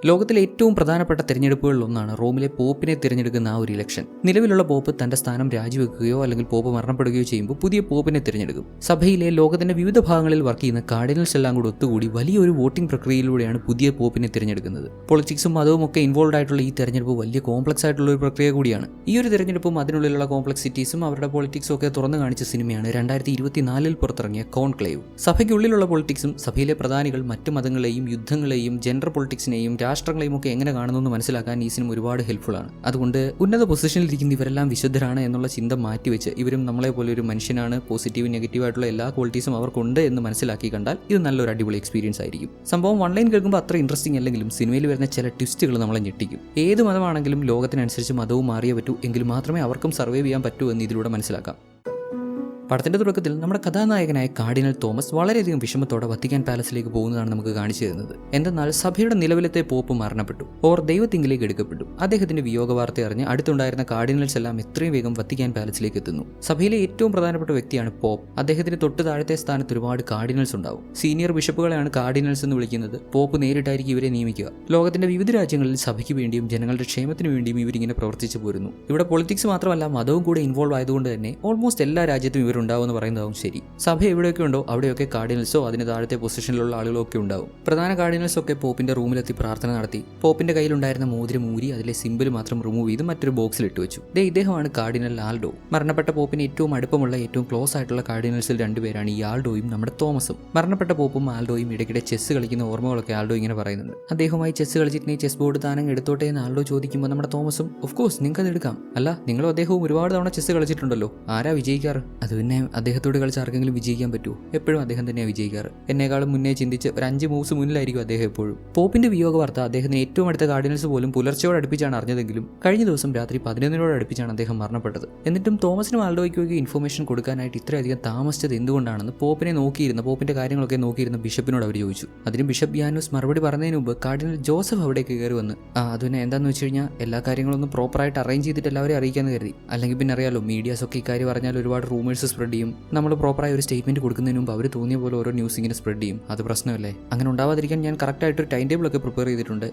ലോകത്തിലെ ഏറ്റവും പ്രധാനപ്പെട്ട തെരഞ്ഞെടുപ്പുകളിലൊന്നാണ് റോമിലെ പോപ്പിനെ തിരഞ്ഞെടുക്കുന്ന ആ ഒരു ഇലക്ഷൻ. നിലവിലുള്ള പോപ്പ് തന്റെ സ്ഥാനം രാജിവെക്കുകയോ അല്ലെങ്കിൽ പോപ്പ് മരണപ്പെടുകയോ ചെയ്യുമ്പോൾ പുതിയ പോപ്പിനെ തിരഞ്ഞെടുക്കും. സഭയിലെ ലോകത്തിന്റെ വിവിധ ഭാഗങ്ങളിൽ വർക്ക് ചെയ്യുന്ന കാർഡിനൽസ് എല്ലാം കൂടി ഒത്തുകൂടി വലിയൊരു വോട്ടിംഗ് പ്രക്രിയയിലൂടെയാണ് പുതിയ പോപ്പിനെ തിരഞ്ഞെടുക്കുന്നത്. പൊളിറ്റിക്സും മതവും ഒക്കെ ഇൻവോൾവ് ആയിട്ടുള്ള ഈ തെരഞ്ഞെടുപ്പ് വലിയ കോംപ്ലക്സ് ആയിട്ടുള്ള ഒരു പ്രക്രിയ കൂടിയാണ്. ഈ ഒരു തെരഞ്ഞെടുപ്പും അതിനുള്ളിലുള്ള കോംപ്ലക്സിറ്റീസും അവരുടെ പൊളിറ്റിക്സും ഒക്കെ തുറന്നു കാണിച്ച സിനിമയാണ് 2024 പുറത്തിറങ്ങിയ കോൺക്ലേവ്. സഭയ്ക്കുള്ളിലുള്ള പൊളിറ്റിക്സും സഭയിലെ പ്രധാനികൾ മറ്റു മതങ്ങളെയും യുദ്ധങ്ങളെയും ജെൻഡർ പൊളിറ്റിക്സിനെയും രാഷ്ട്രങ്ങളെയും ഒക്കെ എങ്ങനെ കാണുന്നു മനസ്സിലാക്കാൻ ഈ സിനിമ ഒരുപാട് ഹെൽപ്ഫുൾ ആണ്. അതുകൊണ്ട് ഉന്നത പൊസിഷനിലിരിക്കുന്ന ഇവരെല്ലാം വിശുദ്ധരാണ് എന്നുള്ള ചിന്ത മാറ്റിവെച്ച് ഇവരും നമ്മളെ പോലെ ഒരു മനുഷ്യനാണ്, പോസിറ്റീവ് നെഗറ്റീവ് ആയിട്ടുള്ള എല്ലാ ക്വാളിറ്റീസും അവർക്കുണ്ട് എന്ന് മനസ്സിലാക്കി കണ്ടാൽ ഇത് നല്ലൊരു അടിപൊളി എക്സ്പീരിയൻസ് ആയിരിക്കും. സംഭവം ഓൺലൈൻ കേൾക്കുമ്പോൾ അത്ര ഇൻട്രസ്റ്റിംഗ് അല്ലെങ്കിലും സിനിമയിൽ വരുന്ന ചില ട്വിസ്റ്റുകൾ നമ്മളെ ഞെട്ടിക്കും. ഏത് മതമാണെങ്കിലും ലോകത്തിനനുസരിച്ച് മതവും മാറിയേ പറ്റൂ, എങ്കിൽ മാത്രമേ അവർക്കും സർവൈവ് ചെയ്യാൻ പറ്റൂ എന്ന് ഇതിലൂടെ മനസ്സിലാക്കാം. പടത്തിന്റെ തുടക്കത്തിൽ നമ്മുടെ കഥാനായകനായ കാർഡിനൽ തോമസ് വളരെയധികം വിഷമത്തോടെ വത്തിക്കാൻ പാലസിലേക്ക് പോകുന്നതാണ് നമുക്ക് കാണിച്ചു തരുന്നത്. എന്തെന്നാൽ സഭയുടെ നിലവിലത്തെ പോപ്പ് മരണപ്പെട്ടു, ഓർ ദൈവത്തിങ്കിലേക്ക് എടുക്കപ്പെട്ടു. അദ്ദേഹത്തിന്റെ വിയോഗ വാർത്ത അറിഞ്ഞ് അടുത്തുണ്ടായിരുന്ന കാർഡിനൽസ് എല്ലാം എത്രയും വേഗം വത്തിക്കാൻ പാലസിലേക്ക് എത്തുന്നു. സഭയിലെ ഏറ്റവും പ്രധാനപ്പെട്ട വ്യക്തിയാണ് പോപ്പ്. അദ്ദേഹത്തിന് തൊട്ട് താഴത്തെ സ്ഥാനത്ത് ഒരുപാട് കാർഡിനൽസ് ഉണ്ടാവും. സീനിയർ ബിഷപ്പുകളെയാണ് കാർഡിനൽസ് എന്ന് വിളിക്കുന്നത്. പോപ്പ് നേരിട്ടായിരിക്കും ഇവരെ നിയമിക്കുക. ലോകത്തിന്റെ വിവിധ രാജ്യങ്ങളിൽ സഭയ്ക്ക് വേണ്ടിയും ജനങ്ങളുടെ ക്ഷേമത്തിന് വേണ്ടിയും ഇവരിങ്ങനെ പ്രവർത്തിച്ചു പോരുന്നു. ഇവിടെ പൊളിറ്റിക്സ് മാത്രമല്ല മതവും കൂടെ ഇൻവോൾവ് ആയതുകൊണ്ട് തന്നെ ഓൾമോസ്റ്റ് എല്ലാ രാജ്യത്തും ഉണ്ടാവുമെന്ന് പറയുന്നതാവും ശരി. സഭ എവിടെയൊക്കെ ഉണ്ടോ അവിടെയൊക്കെ കാർഡിനൽസോ അതിന് താഴത്തെ പൊസിഷനിലുള്ള ആളുകളൊക്കെ ഉണ്ടാവും. പ്രധാന കാർഡിനൽസ് ഒക്കെ പോപ്പിന്റെ റൂമിലെത്തി പ്രാർത്ഥന നടത്തി. പോപ്പിന്റെ കയ്യിലുണ്ടായിരുന്ന മോതിരം ഊരി അതിലെ സിമ്പിൾ മാത്രം റിമൂവ് ചെയ്ത് മറ്റൊരു ബോക്സിൽ ഇട്ട് വെച്ചു. ഇദ്ദേഹമാണ് കാർഡിനൽ ആൽഡോ. മരണപ്പെട്ട പോപ്പിന് ഏറ്റവും അടുപ്പമുള്ള ഏറ്റവും ക്ലോസ് ആയിട്ടുള്ള കാർഡിനൽസിൽ രണ്ടുപേരാണ് ഈ ആൽഡോയും നമ്മുടെ തോമസും. മരണപ്പെട്ട പോപ്പും ആൽഡോയും ഇടയ്ക്കിടെ ചെസ് കളിക്കുന്ന ഓർമ്മകളൊക്കെ ആൽഡോ ഇങ്ങനെ പറയുന്നുണ്ട്. അദ്ദേഹവുമായി ചെസ് കളിച്ചിട്ട് ചെസ് ബോർഡ് താനങ്ങ് എടുത്തോട്ടെ എന്ന് ആൽഡോ ചോദിക്കുമ്പോൾ നമ്മുടെ തോമസും ഓഫ് കോഴ്സ് നിങ്ങൾക്ക് അത് എടുക്കാം. അല്ല, നിങ്ങളും അദ്ദേഹവും ഒരുപാട് തവണ ചെസ് കളിച്ചിട്ടുണ്ടല്ലോ, ആരാ വിജയിക്കാറ്? അത് പിന്നെ അദ്ദേഹത്തോട് കളിച്ച് ആർക്കെങ്കിലും വിജയിക്കാൻ പറ്റുമോ? എപ്പോഴും അദ്ദേഹം തന്നെയാണ് വിജയിക്കാറ്. എന്നെക്കാളും മുന്നേ ചിന്തിച്ച് ഒരു 5 മൂവ്സ് മുന്നിലായിരിക്കും അദ്ദേഹം എപ്പോഴും. പോപ്പിന്റെ വിയോഗ വാർത്ത അദ്ദേഹത്തിന് ഏറ്റവും അടുത്ത കാർഡിനൽസ് പോലും പുലർച്ചയോട് അടുപ്പിച്ചാണ് അറിഞ്ഞതെങ്കിലും കഴിഞ്ഞ ദിവസം രാത്രി 11 അടുപ്പിച്ചാണ് അദ്ദേഹം മരണപ്പെട്ടത്. എന്നിട്ടും തോമസിനും ആൽഡോയ്ക്കൊക്കെ ഇൻഫർമേഷൻ കൊടുക്കാനായിട്ട് ഇത്രയധികം താമസിച്ചത് എന്തുകൊണ്ടാണെന്ന് പോപ്പിന്റെ കാര്യങ്ങളൊക്കെ നോക്കിയിരുന്ന ബിഷപ്പിനോട് അവർ ചോദിച്ചു. അതിന് ബിഷപ്പ് യാനൂസ് മറുപടി പറഞ്ഞതിന് മുമ്പ് കാർഡിനൽ ജോസഫ് അവിടേക്ക് കയറി വന്ന് അതുതന്നെ എന്താണെന്ന് വെച്ച് കഴിഞ്ഞാൽ എല്ലാ കാര്യങ്ങളൊന്നും പ്രോപ്പറായിട്ട് അറേഞ്ച് ചെയ്തിട്ട് എല്ലാവരും അറിയിക്കാന്ന് കരുതി. അല്ലെങ്കിൽ പിന്നെ അറിയാലോ, മീഡിയാസ് ഒക്കെ ഇക്കാര്യം പറഞ്ഞാൽ ഒരുപാട് റൂമേഴ്സ് സ്പ്രെഡ് ചെയ്യും. നമ്മൾ പ്രോപ്പറായ ഒരു സ്റ്റേറ്റ്മെന്റ് കൊടുക്കുന്നതിന് മുമ്പ് അവർ തോന്നിയ പോലെ ഓരോ ന്യൂസ് ഇങ്ങനെ സ്പ്രെഡ് ചെയ്യും. അത് പ്രശ്നമല്ലേ? അങ്ങനെ ഉണ്ടാവാതിരിക്കാൻ ഞാൻ കറക്റ്റായിട്ട് ടൈം ടേബിൾ ഒക്കെ പ്രിപ്പയർ ചെയ്തിട്ടുണ്ട്.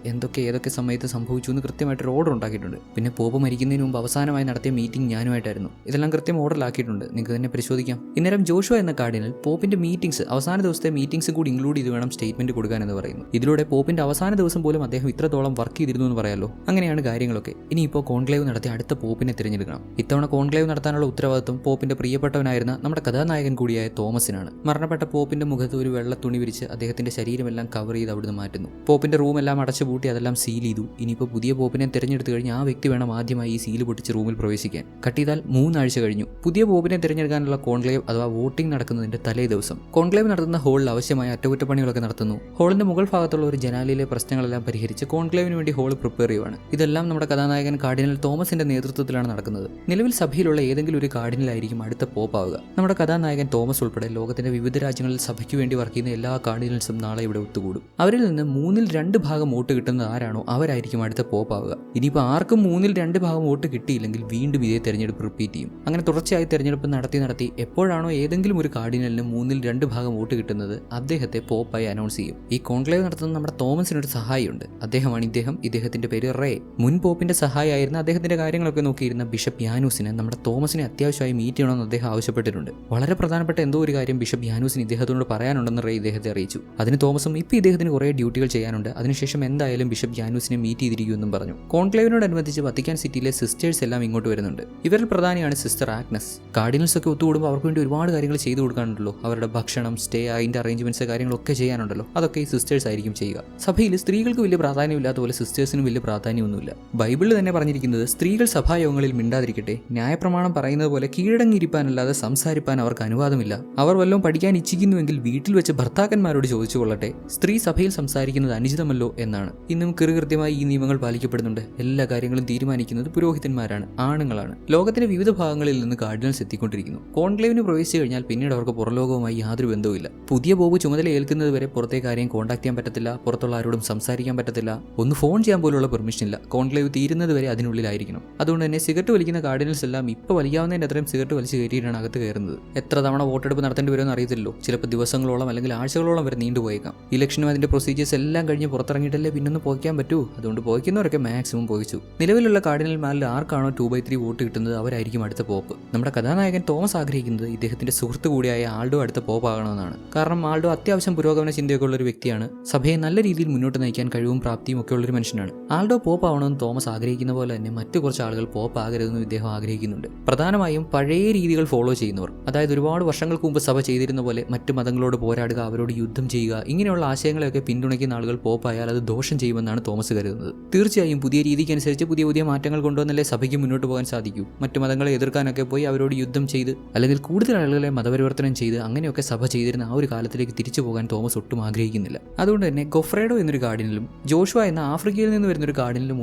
ഏതൊക്കെ സമയത്ത് സംഭവിച്ചു എന്ന് കൃത്യമായിട്ടൊരു ഓർഡർ ഉണ്ടാക്കിയിട്ടുണ്ട്. പിന്നെ പോപ്പ് മരിക്കുന്നതിന് മുമ്പ് അവസാനമായി നടത്തിയ മീറ്റിംഗ് ഞാനുമായിട്ടായിരുന്നു. ഇതെല്ലാം കൃത്യം ഓർഡറിലാക്കിയിട്ടുണ്ട്, നിങ്ങൾക്ക് തന്നെ പരിശോധിക്കാം. ഇന്നേരം ജോഷുവ എന്ന കാർഡിനൽ പോപ്പിന്റെ മീറ്റിംഗ്സ് അവസാന ദിവസത്തെ മീറ്റിംഗ്സ് കൂടി ഇൻക്ലൂഡ് ചെയ്ത് വേണം സ്റ്റേറ്റ്മെന്റ് കൊടുക്കാൻ എന്ന് പറയുന്നു. ഇതിലൂടെ പോപ്പിന്റെ അവസാന ദിവസം പോലും അദ്ദേഹം ഇത്രത്തോളം വർക്ക് ചെയ്തിരുന്നു എന്ന് പറയാലോ. അങ്ങനെയാണ് കാര്യങ്ങളൊക്കെ. ഇനിയിപ്പോൾ കോൺക്ലേവ് നടത്തി അടുത്ത പോപ്പിനെ തിരഞ്ഞെടുക്കണം. ഇത്തവണ കോൺക്ലേവ് നടത്താനുള്ള ഉത്തരവാദിത്വം പോപ്പിന്റെ പ്രിയപ്പെട്ടവനായിരുന്ന നമ്മുടെ കഥാനായകൻ കൂടിയായ തോമസിനാണ്. മരണപ്പെട്ട പോപ്പിന്റെ മുഖത്ത് ഒരു വെള്ള തുണി വിരിച്ച് അദ്ദേഹത്തിന്റെ ശരീരമെല്ലാം കവർ ചെയ്ത് അവിടുന്ന് മാറ്റുന്നു. പോപ്പിന്റെ റൂമെല്ലാം അടച്ചുപൂട്ടി അതെല്ലാം സീൽ ചെയ്തു. ഇനിയിപ്പോൾ പുതിയ പോപ്പിനെ തിരഞ്ഞെടുത്തു കഴിഞ്ഞ് ആ വ്യക്തി വേണം ആദ്യമായി ഈ സീല് പൊട്ടിച്ച് റൂമിൽ പ്രവേശിക്കാൻ. കട്ട് ചെയ്താൽ 3 ആഴ്ച കഴിഞ്ഞു. പുതിയ പോപ്പിനെ തിരഞ്ഞെടുക്കാനുള്ള കോൺക്ലേവ് അഥവാ വോട്ടിംഗ് നടക്കുന്നതിന്റെ തലേ ദിവസം കോൺക്ലേവ് നടത്തുന്ന ഹോളിൽ ആവശ്യമായ അറ്റകുറ്റപ്പണികളൊക്കെ നടത്തുന്നു. ഹോളിന്റെ മുകൾ ഭാഗത്തുള്ള ഒരു ജനാലയിലെ പ്രശ്നങ്ങളെല്ലാം പരിഹരിച്ച് കോൺക്ലേവിന് വേണ്ടി ഹോൾ പ്രിപ്പയർ ചെയ്യുവാണ്. ഇതെല്ലാം നമ്മുടെ കഥാനായകൻ കാർഡിനൽ തോമസിന്റെ നേതൃത്വത്തിലാണ് നടക്കുന്നത്. നിലവിൽ സഭയിലുള്ള ഏതെങ്കിലും ഒരു കാർഡിനലായിരിക്കും അടുത്ത പോപ്പാവുക. നമ്മുടെ കഥാനായകൻ തോമസ് ഉൾപ്പെടെ ലോകത്തിന്റെ വിവിധ രാജ്യങ്ങളിൽ സഭയ്ക്ക് വേണ്ടി വർക്ക് ചെയ്യുന്ന എല്ലാ കാർഡിനൽസും നാളെ ഇവിടെ ഒത്തുകൂടും. അവരിൽ നിന്ന് 3/2 ഭാഗം വോട്ട് കിട്ടുന്നത് ആരാണോ അവരായിരിക്കും അടുത്ത പോപ്പാവുക. ഇനിയിപ്പോൾ ആർക്കും 3/2 ഭാഗം വോട്ട് കിട്ടിയില്ലെങ്കിൽ വീണ്ടും ഇതേ തെരഞ്ഞെടുപ്പ് റിപ്പീറ്റ് ചെയ്യും. അങ്ങനെ തുടർച്ചയായി തെരഞ്ഞെടുപ്പ് നടത്തി എപ്പോഴാണോ ഏതെങ്കിലും ഒരു കാർഡിനലിന് 3/2 ഭാഗം വോട്ട് കിട്ടുന്നത് അദ്ദേഹത്തെ പോപ്പായി അനൗൺസ് ചെയ്യും. ഈ കോൺക്ലേവ് നടത്തുന്ന നമ്മുടെ തോമസിനൊരു സഹായിയുണ്ട്. അദ്ദേഹമാണ് ഇദ്ദേഹത്തിന്റെ പേര് റേ. മുൻ പോപ്പിന്റെ സഹായിയായിരുന്ന അദ്ദേഹത്തിന്റെ കാര്യങ്ങളൊക്കെ നോക്കിയിരുന്ന ബിഷപ്പ് യാനൂസിന് നമ്മുടെ തോമസിനെ അത്യാവശ്യമായി മീറ്റ് ചെയ്യണമെന്ന് അദ്ദേഹം ആവശ്യപ്പെട്ടിട്ടുണ്ട്. വളരെ പ്രധാനപ്പെട്ട എന്തോ ഒരു കാര്യം ബിഷപ്പ് യാനൂസിന് ഇദ്ദേഹത്തോട് പറയാനുണ്ടെന്ന് റേ ഇദ്ദേഹത്തെ അറിയിച്ചു. അതിന് തോമസും ഇപ്പോൾ ഇദ്ദേഹത്തിന് കുറേ ഡ്യൂട്ടികൾ ചെയ്യാനുണ്ട്, അതിനുശേഷം എന്തായാലും ബിഷപ്പ് യാനൂസിനെ മീറ്റ് ചെയ്തിരിക്കുമെന്നും പറഞ്ഞു. കോൺക്ലേവിനോടനുബന്ധിച്ച് വത്തിക്കാൻ സിറ്റിയിലെ സിസ്റ്റേഴ്സ് എല്ലാം ഇങ്ങോട്ട് വരുന്നുണ്ട്. ഇവരിൽ പ്രധാനിയാണ് സിസ്റ്റർ ആഗ്നസ്. കാർഡിനൽസ് ഒക്കെ ഒത്തുകൂടുമ്പോൾ അവർക്ക് വേണ്ടി ഒരുപാട് കാര്യങ്ങൾ ചെയ്തു കൊടുക്കാനുണ്ടല്ലോ. അവരുടെ ഭക്ഷണം, സ്റ്റേ, അതിന്റെ അറേഞ്ച്മെന്റ്സ് കാര്യങ്ങളൊക്കെ ചെയ്യാനുണ്ടല്ലോ. അതൊക്കെ ഈ സിസ്റ്റേഴ്സ് ആയിരിക്കും ചെയ്യുക. സഭയിൽ സ്ത്രീകൾക്ക് വലിയ പ്രാധാന്യമില്ലാത്ത പോലെ സിസ്റ്റേഴ്സിനും വലിയ പ്രാധാന്യമൊന്നുമില്ല. ബൈബിളിൽ തന്നെ പറഞ്ഞിരിക്കുന്നത് സ്ത്രീകൾ സഭായോഗങ്ങളിൽ മിണ്ടാതിരിക്കട്ടെ, ന്യായപ്രമാണം പറയുന്നത് പോലെ കീഴടങ്ങിയിരിക്കാനല്ലാതെ സംസാരിപ്പാൻ അവർക്ക് അനുവാദമില്ല. അവർ വല്ലതും പഠിക്കാൻ ഇച്ഛിക്കുന്നുവെങ്കിൽ വീട്ടിൽ വെച്ച് ഭർത്താക്കന്മാരോട് ചോദിച്ചു കൊള്ളട്ടെ. സ്ത്രീ സഭയിൽ സംസാരിക്കുന്നത് അനുചിതമല്ലോ എന്നാണ്. ഇന്നും കൃത്യമായി ഈ നിയമങ്ങൾ പാലിക്കപ്പെടുന്നുണ്ട്. എല്ലാ കാര്യങ്ങളും തീരുമാനിക്കുന്നത് പുരോഹിതന്മാരാണ്, ആണുങ്ങളാണ്. ലോകത്തിന്റെ വിവിധ ഭാഗങ്ങളിൽ നിന്ന് കാർഡിനൽസ് എത്തിക്കൊണ്ടിരിക്കുന്നു. കോൺക്ലേവിന് പ്രവേശിച്ചു കഴിഞ്ഞാൽ പിന്നീട് അവർക്ക് പുറലോകവുമായി യാതൊരു ബന്ധവുമില്ല. പുതിയ പോപ്പ് ചുമതല ഏൽക്കുന്നത് വരെ പുറത്തേക്ക് ആരെയും കോൺടാക്ട് ചെയ്യാൻ പറ്റത്തില്ല, പുറത്തുള്ള ആരോടും സംസാരിക്കാൻ പറ്റത്തില്ല, ഒന്ന് ഫോൺ ചെയ്യാൻ പോലുള്ള പെർമിഷൻ ഇല്ല. കോൺക്ലേവ് തീരുന്നത് വരെ അതിനുള്ളിലായിരിക്കണം. അതുകൊണ്ട് തന്നെ സിഗരറ്റ് വലിക്കുന്ന കാർഡിനൽസ് എല്ലാം ഇപ്പോൾ വലിയാവുന്നതിന്റെ അത്രയും സിഗരറ്റ് വലിച്ചു കയറ്റിയിട്ടാണ് അകത്ത് കയറുന്നത്. എത്ര തവണ വോട്ടെടുപ്പ് നടത്തേണ്ടി വരുമെന്ന് അറിയത്തില്ലല്ലോ. ചിലപ്പോൾ ദിവസങ്ങളോളം അല്ലെങ്കിൽ ആഴ്ചകളോളം വരെ നീണ്ടുപോയേക്കാം. ഇലക്ഷനും അതിന്റെ പ്രൊസീജിയേഴ്സ് എല്ലാം കഴിഞ്ഞ് പുറത്തിറങ്ങിയിട്ടല്ലേ പിന്നൊന്ന് പോയിക്കാൻ പറ്റൂ. അതുകൊണ്ട് പോയിക്കുന്നവരൊക്കെ മാക്സിമം പോയിച്ചു. നിലവിലുള്ള കാർഡിനൽമാരിൽ ആർക്കാണോ 2/3 വോട്ട് കിട്ടുന്നത് അവരായിരിക്കും അടുത്ത പോപ്പ്. നമ്മുടെ കഥാനായകൻ തോമസ് ആഗ്രഹിക്കുന്നത് ഇദ്ദേഹത്തിന്റെ സുഹൃത്ത് കൂടിയായ ആൾഡോ അടുത്ത പോപ്പ് ആകണമെന്നാണ്. കാരണം ആൾഡോ അത്യാവശ്യം പുരോഗമന ചിന്തയൊക്കെ ഉള്ള ഒരു വ്യക്തിയാണ്. സഭയെ നല്ല രീതിയിൽ മുന്നോട്ട് നയിക്കാൻ കഴിവും പ്രാപ്തിയും ഒക്കെ ഉള്ളൊരു മനുഷ്യനാണ്. ആൾഡോ പോപ്പ് ആവണമെന്ന് തോമസ് ആഗ്രഹിക്കുന്ന പോലെ തന്നെ മറ്റു കുറച്ച് ആളുകൾ പോപ്പ് ആകരുതെന്നും ഇദ്ദേഹം ആഗ്രഹിക്കുന്നുണ്ട്. പ്രധാനമായും പഴയ രീതികൾ ഫോളോ ചെയ്യുന്നവർ, അതായത് ഒരുപാട് വർഷങ്ങൾക്ക് മുമ്പ് സഭ ചെയ്തിരുന്ന പോലെ മറ്റു മതങ്ങളോട് പോരാടുക, അവരോട് യുദ്ധം ചെയ്യുക, ഇങ്ങനെയുള്ള ആശയങ്ങളെയൊക്കെ പിന്തുണയ്ക്കുന്ന ആളുകൾ പോപ്പായാൽ അത് ദോഷം ചെയ്യുമെന്നാണ് തോമസ് കരുതുന്നത്. തീർച്ചയായും പുതിയ രീതിക്കനുസരിച്ച് പുതിയ പുതിയ മാറ്റങ്ങൾ കൊണ്ടുവന്നല്ലേ സഭയ്ക്ക് മുന്നോട്ട് പോകാൻ സാധിക്കൂ. മറ്റു മതങ്ങളെ എതിർക്കാനൊക്കെ പോയി അവരോട് യുദ്ധം ചെയ്ത് അല്ലെങ്കിൽ കൂടുതൽ ആളുകളെ മതപരിവർത്തനം ചെയ്ത് അങ്ങനെയൊക്കെ സഭ ചെയ്തിരുന്ന ആ ഒരു കാലത്തിലേക്ക് തിരിച്ചു പോകാൻ തോമസ് ഒട്ടും ആഗ്രഹിക്കുന്നില്ല. അതുകൊണ്ട് തന്നെ ഗൊഫ്രേഡോ എന്നൊരു കാർഡിനലും ജോഷുവ എന്ന ആഫ്രിക്കയിൽ നിന്ന് വരുന്നൊരു കാർഡിനലും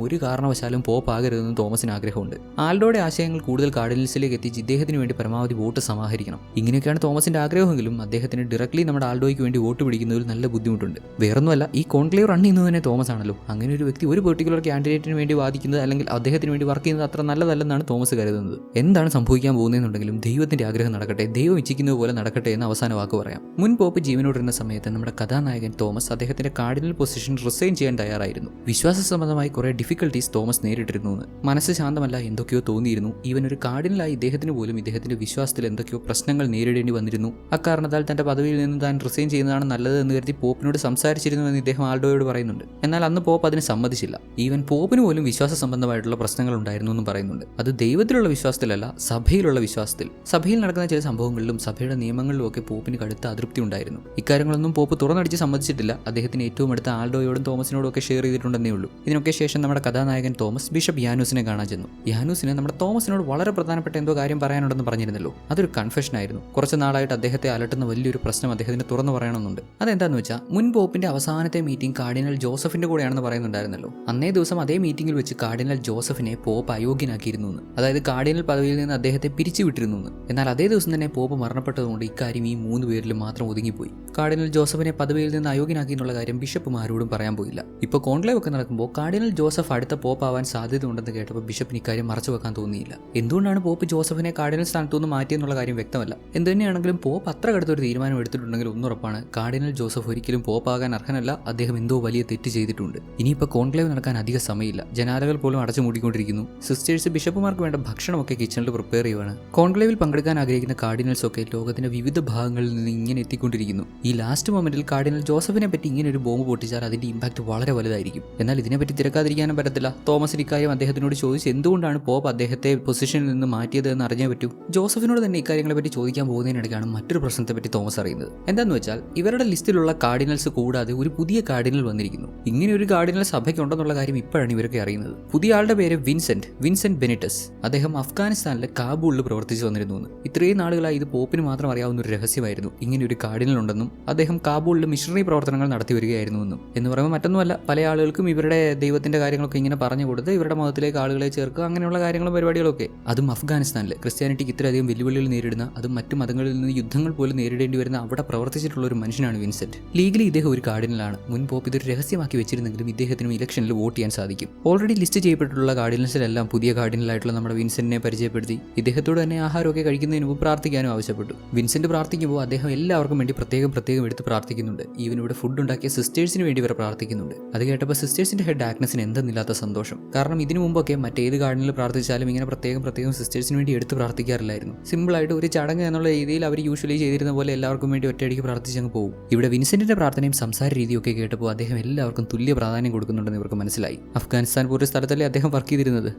ഒരു കാരണവശാലും പോപ്പ് ആകരുതെന്ന് തോമസിന് ആഗ്രഹമുണ്ട്. ആൾഡോയുടെ ആശയങ്ങൾ കൂടുതൽ കാർഡിനൽസിലേക്ക് എത്തിച്ച് ഇദ്ദേഹത്തിന് വേണ്ടി പരമാവധി വോട്ട് സമാഹരിക്കണം. ഇങ്ങനെയൊക്കെയാണ് തോമസിന്റെ ആഗ്രഹമെങ്കിലും അദ്ദേഹത്തിന് ഡയറക്ട്ലി നമ്മുടെ ആൾഡോയ്ക്ക് വേണ്ടി വോട്ട് പിടിക്കുന്നതിൽ നല്ല ബുദ്ധിമുട്ടുണ്ട്. വേറൊന്നുമല്ല, ഈ കോൺക്ലേവ് റൺ ചെയ്യുന്നത് തന്നെ തോമസ് ആണല്ലോ. അങ്ങനെ ഒരു വ്യക്തി ഒരു പെർട്ടിക്കുലർ കാൻഡിഡേറ്റിന് വേണ്ടി വാദിക്കുന്നത് അല്ലെങ്കിൽ അദ്ദേഹത്തിന് വേണ്ടി വർക്ക് ചെയ്യുന്നത് അത്ര നല്ലതല്ലെന്നാണ് തോമസ് കരുതുന്നത്. എന്താണ് സംഭവിക്കാൻ പോകുന്നതെന്നുണ്ടെങ്കിലും ദൈവത്തിന്റെ ആഗ്രഹം നടക്കട്ടെ, ദൈവം ഇച്ഛിക്കുന്നത് പോലെ നടക്കട്ടെ എന്ന് അവസാന വാക്ക് പറയാം. മുൻ പോപ്പ് ജീവനോടിരുന്ന സമയത്ത് നമ്മുടെ കഥാനായകൻ തോമസ് അദ്ദേഹത്തിന്റെ കാർഡിനൽ പൊസിഷൻ റിസൈൻ ചെയ്യാൻ തയ്യാറായിരുന്നു. വിശ്വാസ സംബന്ധമായി കുറെ ഡിഫിക്കൽട്ടീസ് തോമസ് നേരിട്ടിരുന്നു. മനസ്സ് ശാന്തമല്ല, എന്തൊക്കെയോ തോന്നിയിരുന്നു. ഈവൻ ഒരു കാർഡിനലായി ഇദ്ദേഹത്തിന് പോലും ഇദ്ദേഹത്തിന്റെ വിശ്വാസത്തിൽ എന്തൊക്കെയോ പ്രശ്നങ്ങൾ നേരിടേണ്ടി വന്നിരുന്നു. അക്കാരണത്താൽ തന്റെ പദവിയിൽ നിന്ന് താൻ റിസൈൻ ചെയ്യുന്നതാണ് നല്ലത് എന്ന് കരുതി പോപ്പിനോട് സംസാരിച്ചിരുന്നു എന്ന് ഇദ്ദേഹം ആൾഡോയോട് പറയുന്നുണ്ട്. എന്നാൽ അന്ന് പോപ്പ് അതിന് സമ്മതിച്ചില്ല. ഈവൻ പോപ്പിന് പോലും വിശ്വാസ സംബന്ധമായിട്ടുള്ള പ്രശ്നങ്ങൾ ഉണ്ടായിരുന്നു എന്നും പറയുന്നുണ്ട്. അത് ദൈവത്തിലുള്ള വിശ്വാസത്തിലല്ല, സഭയിലുള്ള വിശ്വാസത്തിൽ. സഭയിൽ നടക്കുന്ന ചില സംഭവങ്ങളിലും സഭയുടെ നിയമങ്ങളിലും ഒക്കെ പോപ്പിന് കടുത്ത അതൃപ്തി ഉണ്ടായിരുന്നു. ഇക്കാര്യങ്ങളൊന്നും പോപ്പ് തുറന്നടിച്ച് സമ്മതിച്ചിട്ടില്ല. അദ്ദേഹത്തിന് ഏറ്റവും അടുത്ത ആൾഡോയോടും തോമസിനോടും ഒക്കെ ഷെയർ ചെയ്തിട്ടുണ്ടെന്നേ ഉള്ളൂ. ഇതിനൊക്കെ ശേഷം നമ്മുടെ കഥാനായകൻ തോമസ് ബിഷപ്പ് യാനൂസിനെ കാണാൻ ചെന്നു. യാനൂസിന് നമ്മുടെ തോമസിനോട് വളരെ പ്രധാനപ്പെട്ട എന്തോ കാര്യം പറയാനുണ്ടെന്ന് പറഞ്ഞിരുന്നല്ലോ. അതൊരു കൺഫെഷൻ ആയിരുന്നു. കുറച്ച് നാളായിട്ട് അദ്ദേഹത്തെ അലട്ടുന്ന വലിയൊരു പ്രശ്നം അദ്ദേഹത്തിന് തുറന്നു പറയണമെന്നുണ്ട്. അതെന്താന്ന് വെച്ചാൽ മുൻ പോപ്പിന്റെ അവസാനത്തെ മീറ്റിംഗ് കാർഡിനൽ ജോസഫിന്റെ കൂടെയാണെന്ന് പറയുന്നുണ്ടായിരുന്നല്ലോ. അന്നേ ദിവസം അതേ മീറ്റിംഗിൽ വെച്ച് കാർഡിനൽ ജോസഫിനെ പോപ്പ് അയോഗ്യനാക്കിയിരുന്നു. അതായത് കാർഡിനൽ പദവിയിൽ നിന്ന് അദ്ദേഹത്തെ പിരിച്ചുവിട്ടിരുന്നു. എന്നാൽ അതേ ദിവസം തന്നെ പോപ്പ് മരണപ്പെട്ടതുകൊണ്ട് ഇക്കാര്യം ഈ 3 പേരിലും മാത്രം ഒതുങ്ങിപ്പോയി. കാർഡിനൽ ജോസഫിനെ പദവിയിൽ നിന്ന് അയോഗ്യനാക്കി എന്നുള്ള കാര്യം ബിഷപ്പുമാരോടും പറയാൻ പോയില്ല. ഇപ്പോൾ കോൺക്ലേവ് ഒക്കെ നടക്കുമ്പോൾ കാർഡിനൽ ജോസഫ് അടുത്ത പോപ്പ് ആവാൻ സാധ്യത ഉണ്ടെന്ന് കേട്ടപ്പോൾ ബിഷപ്പിന് ഇക്കാര്യം മറച്ചു വെക്കാൻ തോന്നിയില്ല. എന്തുകൊണ്ടാണ് പോപ്പ് ജോസഫിനെ കാർഡിനൽ സ്ഥാനത്തുനിന്ന് മാറ്റിയെന്നുള്ള കാര്യം വ്യക്തമല്ല. എന്തുതന്നെയാണെങ്കിലും പോപ്പ് അത്ര കടുത്തൊരു തീരുമാനം എടുത്തിട്ടുണ്ടെങ്കിൽ ഒന്നുറപ്പാണ്, കാർഡിനൽ ജോസഫ് ഒരിക്കലും പോപ്പ് ആകാൻ അർഹനല്ല. അദ്ദേഹം എന്തോ വലിയ തെറ്റ് ചെയ്തിട്ടുണ്ട്. ഇനിയിപ്പോൾ കോൺക്ലേവ് നടക്കാൻ അധിക സമയമില്ല. ജനാലകൾ പോലും അടച്ചു മൂടിക്കൊണ്ടിരിക്കുന്നു. സിസ്റ്റേഴ്സ് ബിഷപ്പുമാർക്ക് വേണ്ട ഭക്ഷണമൊക്കെ കിച്ചണിൽ പ്രിപ്പയർ ചെയ്യുവാണ്. കോൺക്ലേവിൽ പങ്കെടുക്കാൻ ആഗ്രഹിക്കുന്ന കാർഡിനൽസ് ഒക്കെ ലോകത്തിന്റെ വിവിധ ഭാഗങ്ങളിൽ നിന്ന് ഇങ്ങനെ എത്തിക്കൊണ്ടിരിക്കുന്നു. ഈ ലാസ്റ്റ് മൊമെന്റിൽ കാർഡിനൽ ജോസഫിനെ പറ്റി ഇങ്ങനെ ഒരു ബോംബ് പൊട്ടിച്ചാൽ അതിന്റെ ഇമ്പാക്ട് വളരെ വലുതായിരിക്കും. എന്നാൽ ഇതിനെപ്പറ്റി തിരക്കാതിരിക്കാനും പറ്റത്തില്ല. തോമസിന് ഇക്കാര്യം അദ്ദേഹത്തിനോട് ചോദിച്ച് എന്തുകൊണ്ടാണ് പോപ്പ് അദ്ദേഹത്തെ പൊസിഷനിൽ നിന്ന് മാറ്റിയത് എന്ന് അറിഞ്ഞേ പറ്റൂ. ജോസഫിനോട് തന്നെ ഇക്കാര്യങ്ങളെ പറ്റി ചോദിക്കാൻ പോകുന്നതിനിടയ്ക്കാണ് മറ്റൊരു പ്രശ്നത്തെ പറ്റി തോമസ് അറിയുന്നത്. എന്താന്ന് വെച്ചാൽ ഇവരുടെ ലിസ്റ്റിലുള്ള കാർഡിനൽസ് കൂടാതെ ഒരു പുതിയ കാർഡിനൽ വന്നിരിക്കുന്നു. ഇങ്ങനെ ഒരു കാർഡിനൽ സഭയ്ക്കുണ്ടെന്നുള്ള കാര്യം ഇപ്പോഴാണ് ഇവരൊക്കെ അറിയുന്നത്. പുതിയ ആളുടെ പേര് വിൻസെന്റ് ബെനിറ്റസ്. അദ്ദേഹം അഫ്ഗാനിസ്ഥാനിലെ കാബൂളിൽ പ്രവർത്തിച്ചു വന്നിരുന്നു. ഇത്രയും നാളുകളായി ഇത് പോപ്പിന് മാത്രം അറിയാവുന്ന ഒരു രഹസ്യമായിരുന്നു. ഇങ്ങനെ ഒരു കാർഡിനൽ ഉണ്ടെന്നും അദ്ദേഹം കാബൂളിൽ മിഷണറി പ്രവർത്തനങ്ങൾ നടത്തി വരികയായിരുന്നു എന്ന് പറയുമ്പോൾ മറ്റൊന്നുമല്ല, പല ആളുകൾക്കും ഇവരുടെ ദൈവത്തിന്റെ കാര്യങ്ങളൊക്കെ ഇങ്ങനെ പറഞ്ഞു കൊടുത്ത് ഇവരുടെ മതത്തിലേക്ക് ആളുകളെ ചേർക്കുക, അങ്ങനെയുള്ള കാര്യങ്ങളും പരിപാടികളൊക്കെ. അതും അഫ്ഗാനിസ്ഥാനിൽ ക്രിസ്ത്യാനിറ്റിക്ക് ഇത്രയധികം വെല്ലുവിളികൾ നേരിടുന്ന, അതും മറ്റു മതങ്ങളിൽ നിന്ന് യുദ്ധങ്ങൾ പോലും നേരിടേണ്ടി വരുന്ന അവിടെ പ്രവർത്തിച്ചിട്ടുള്ള ഒരു മനുഷ്യനാണ് വിൻസെന്റ്. ലീഗലി ഇദ്ദേഹം ഒരു കാർഡിനലാണ്. മുൻ പോപ്പ് ഇതൊരു രഹസ്യമാക്കി വെച്ചിരുന്നെങ്കിലും ഇദ്ദേഹത്തിനും ഇലക്ഷനിൽ വോട്ട് ചെയ്യാൻ സാധിക്കും. ഓൾറെഡി ലിസ്റ്റ് ചെയ്യപ്പെട്ടിട്ടുള്ള കാർഡിനൽസിലെല്ലാം പുതിയ കാർഡിനലായിട്ടുള്ള നമ്മുടെ വിൻസെന്റിനെ പരിചയപ്പെടുത്തി ഇദ്ദേഹത്തോട് തന്നെ ആഹാരമൊക്കെ കഴിക്കുന്നതിന് മുമ്പ് പ്രാർത്ഥിക്കാനും ആവശ്യപ്പെട്ടു. വിൻസെന്റ് പ്രാർത്ഥിക്കുമ്പോൾ അദ്ദേഹം എല്ലാവർക്കും വേണ്ടി പ്രത്യേകം എടുത്ത് പ്രാർത്ഥിക്കുന്നുണ്ട്. ഈവൻ ഇവിടെ ഫുഡ് ഉണ്ടാക്കിയ സിസ്റ്റേഴ്സിന് വേണ്ടി ഇവരെ പ്രാർത്ഥിക്കുന്നുണ്ട്. അത് കേട്ടപ്പോൾ സിസ്റ്റേഴ്സിന്റെ ഹെഡ് ആഗ്നസിന് എന്തെന്നില്ലാത്ത സന്തോഷം. കാരണം ഇതിനു മുമ്പൊക്കെ മറ്റേത് കാർഡിനൽ പ്രാർത്ഥിച്ചാലും ഇങ്ങനെ പ്രത്യേകം സിസ്റ്റേഴ്സിന് വേണ്ടി എടുത്ത് പ്രാർത്ഥിക്കാറില്ലായിരുന്നു. സിമ്പിളായിട്ട് ഒരു ചടങ്ങ് എന്നുള്ള രീതിയിൽ അവർ യൂഷ്വലി ചെയ്തിരുന്ന പോലെ എല്ലാവർക്കും വേണ്ടി ഒറ്റയടിക്ക് പ്രാർത്ഥിച്ചങ്ങ് പോകും. ഇവിടെ വിൻസെന്റിന്റെ പ്രാർത്ഥനയും സംസാര രീതിയൊക്കെ കേട്ടപ്പോൾ അദ്ദേഹം എല്ലാവർക്കും തുല്യ പ്രാധാന്യം കൊടുക്കുന്നുണ്ടെന്ന് ഇവർക്ക് മനസ്സിലായി. അഫ്ഗാനിസ്ഥാൻ പോലൊരു സ്ഥലത്തല്ലേ അദ്ദേഹം വർക്ക് ചെയ്തിരുന്നത്.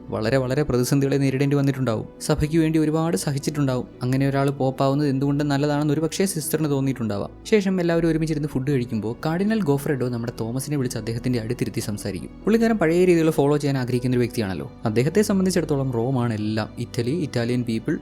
വളരെ പ്രതിസന്ധികളെ നേരിടേണ്ടി വന്നിട്ടുണ്ടാവും. സഭയ്ക്ക് വേണ്ടി ഒരുപാട് സഹിച്ചിട്ടുണ്ടാവും. അങ്ങനെ ഒരാൾ പോപ്പാവുന്നത് എന്തുകൊണ്ട് നല്ലതാണെന്ന് ഒരു പക്ഷേ സിസ്റ്ററിന് തോന്നിയിട്ടുണ്ടാവാം. ശേഷം എല്ലാവരും ഒരുമിച്ചിരുന്ന് ഫുഡ് കഴിക്കുമ്പോൾ കാർഡിനൽ ഗോഫ്രെഡോ നമ്മുടെ തോമസിനെ വിളിച്ച് അദ്ദേഹത്തിന്റെ അടുത്തിരുത്തി സംസാരിക്കും. പുള്ളിക്കാരൻ പഴയ രീതികൾ ഫോളോ ചെയ്യാൻ ആഗ്രഹിക്കുന്ന ഒരു വ്യക്തിയാണല്ലോ. അദ്ദേഹത്തെ സംബന്ധിച്ചിടത്തോളം റോമാണ് എല്ലാം. ഇറ്റാലിയൻ പീപ്പിൾ,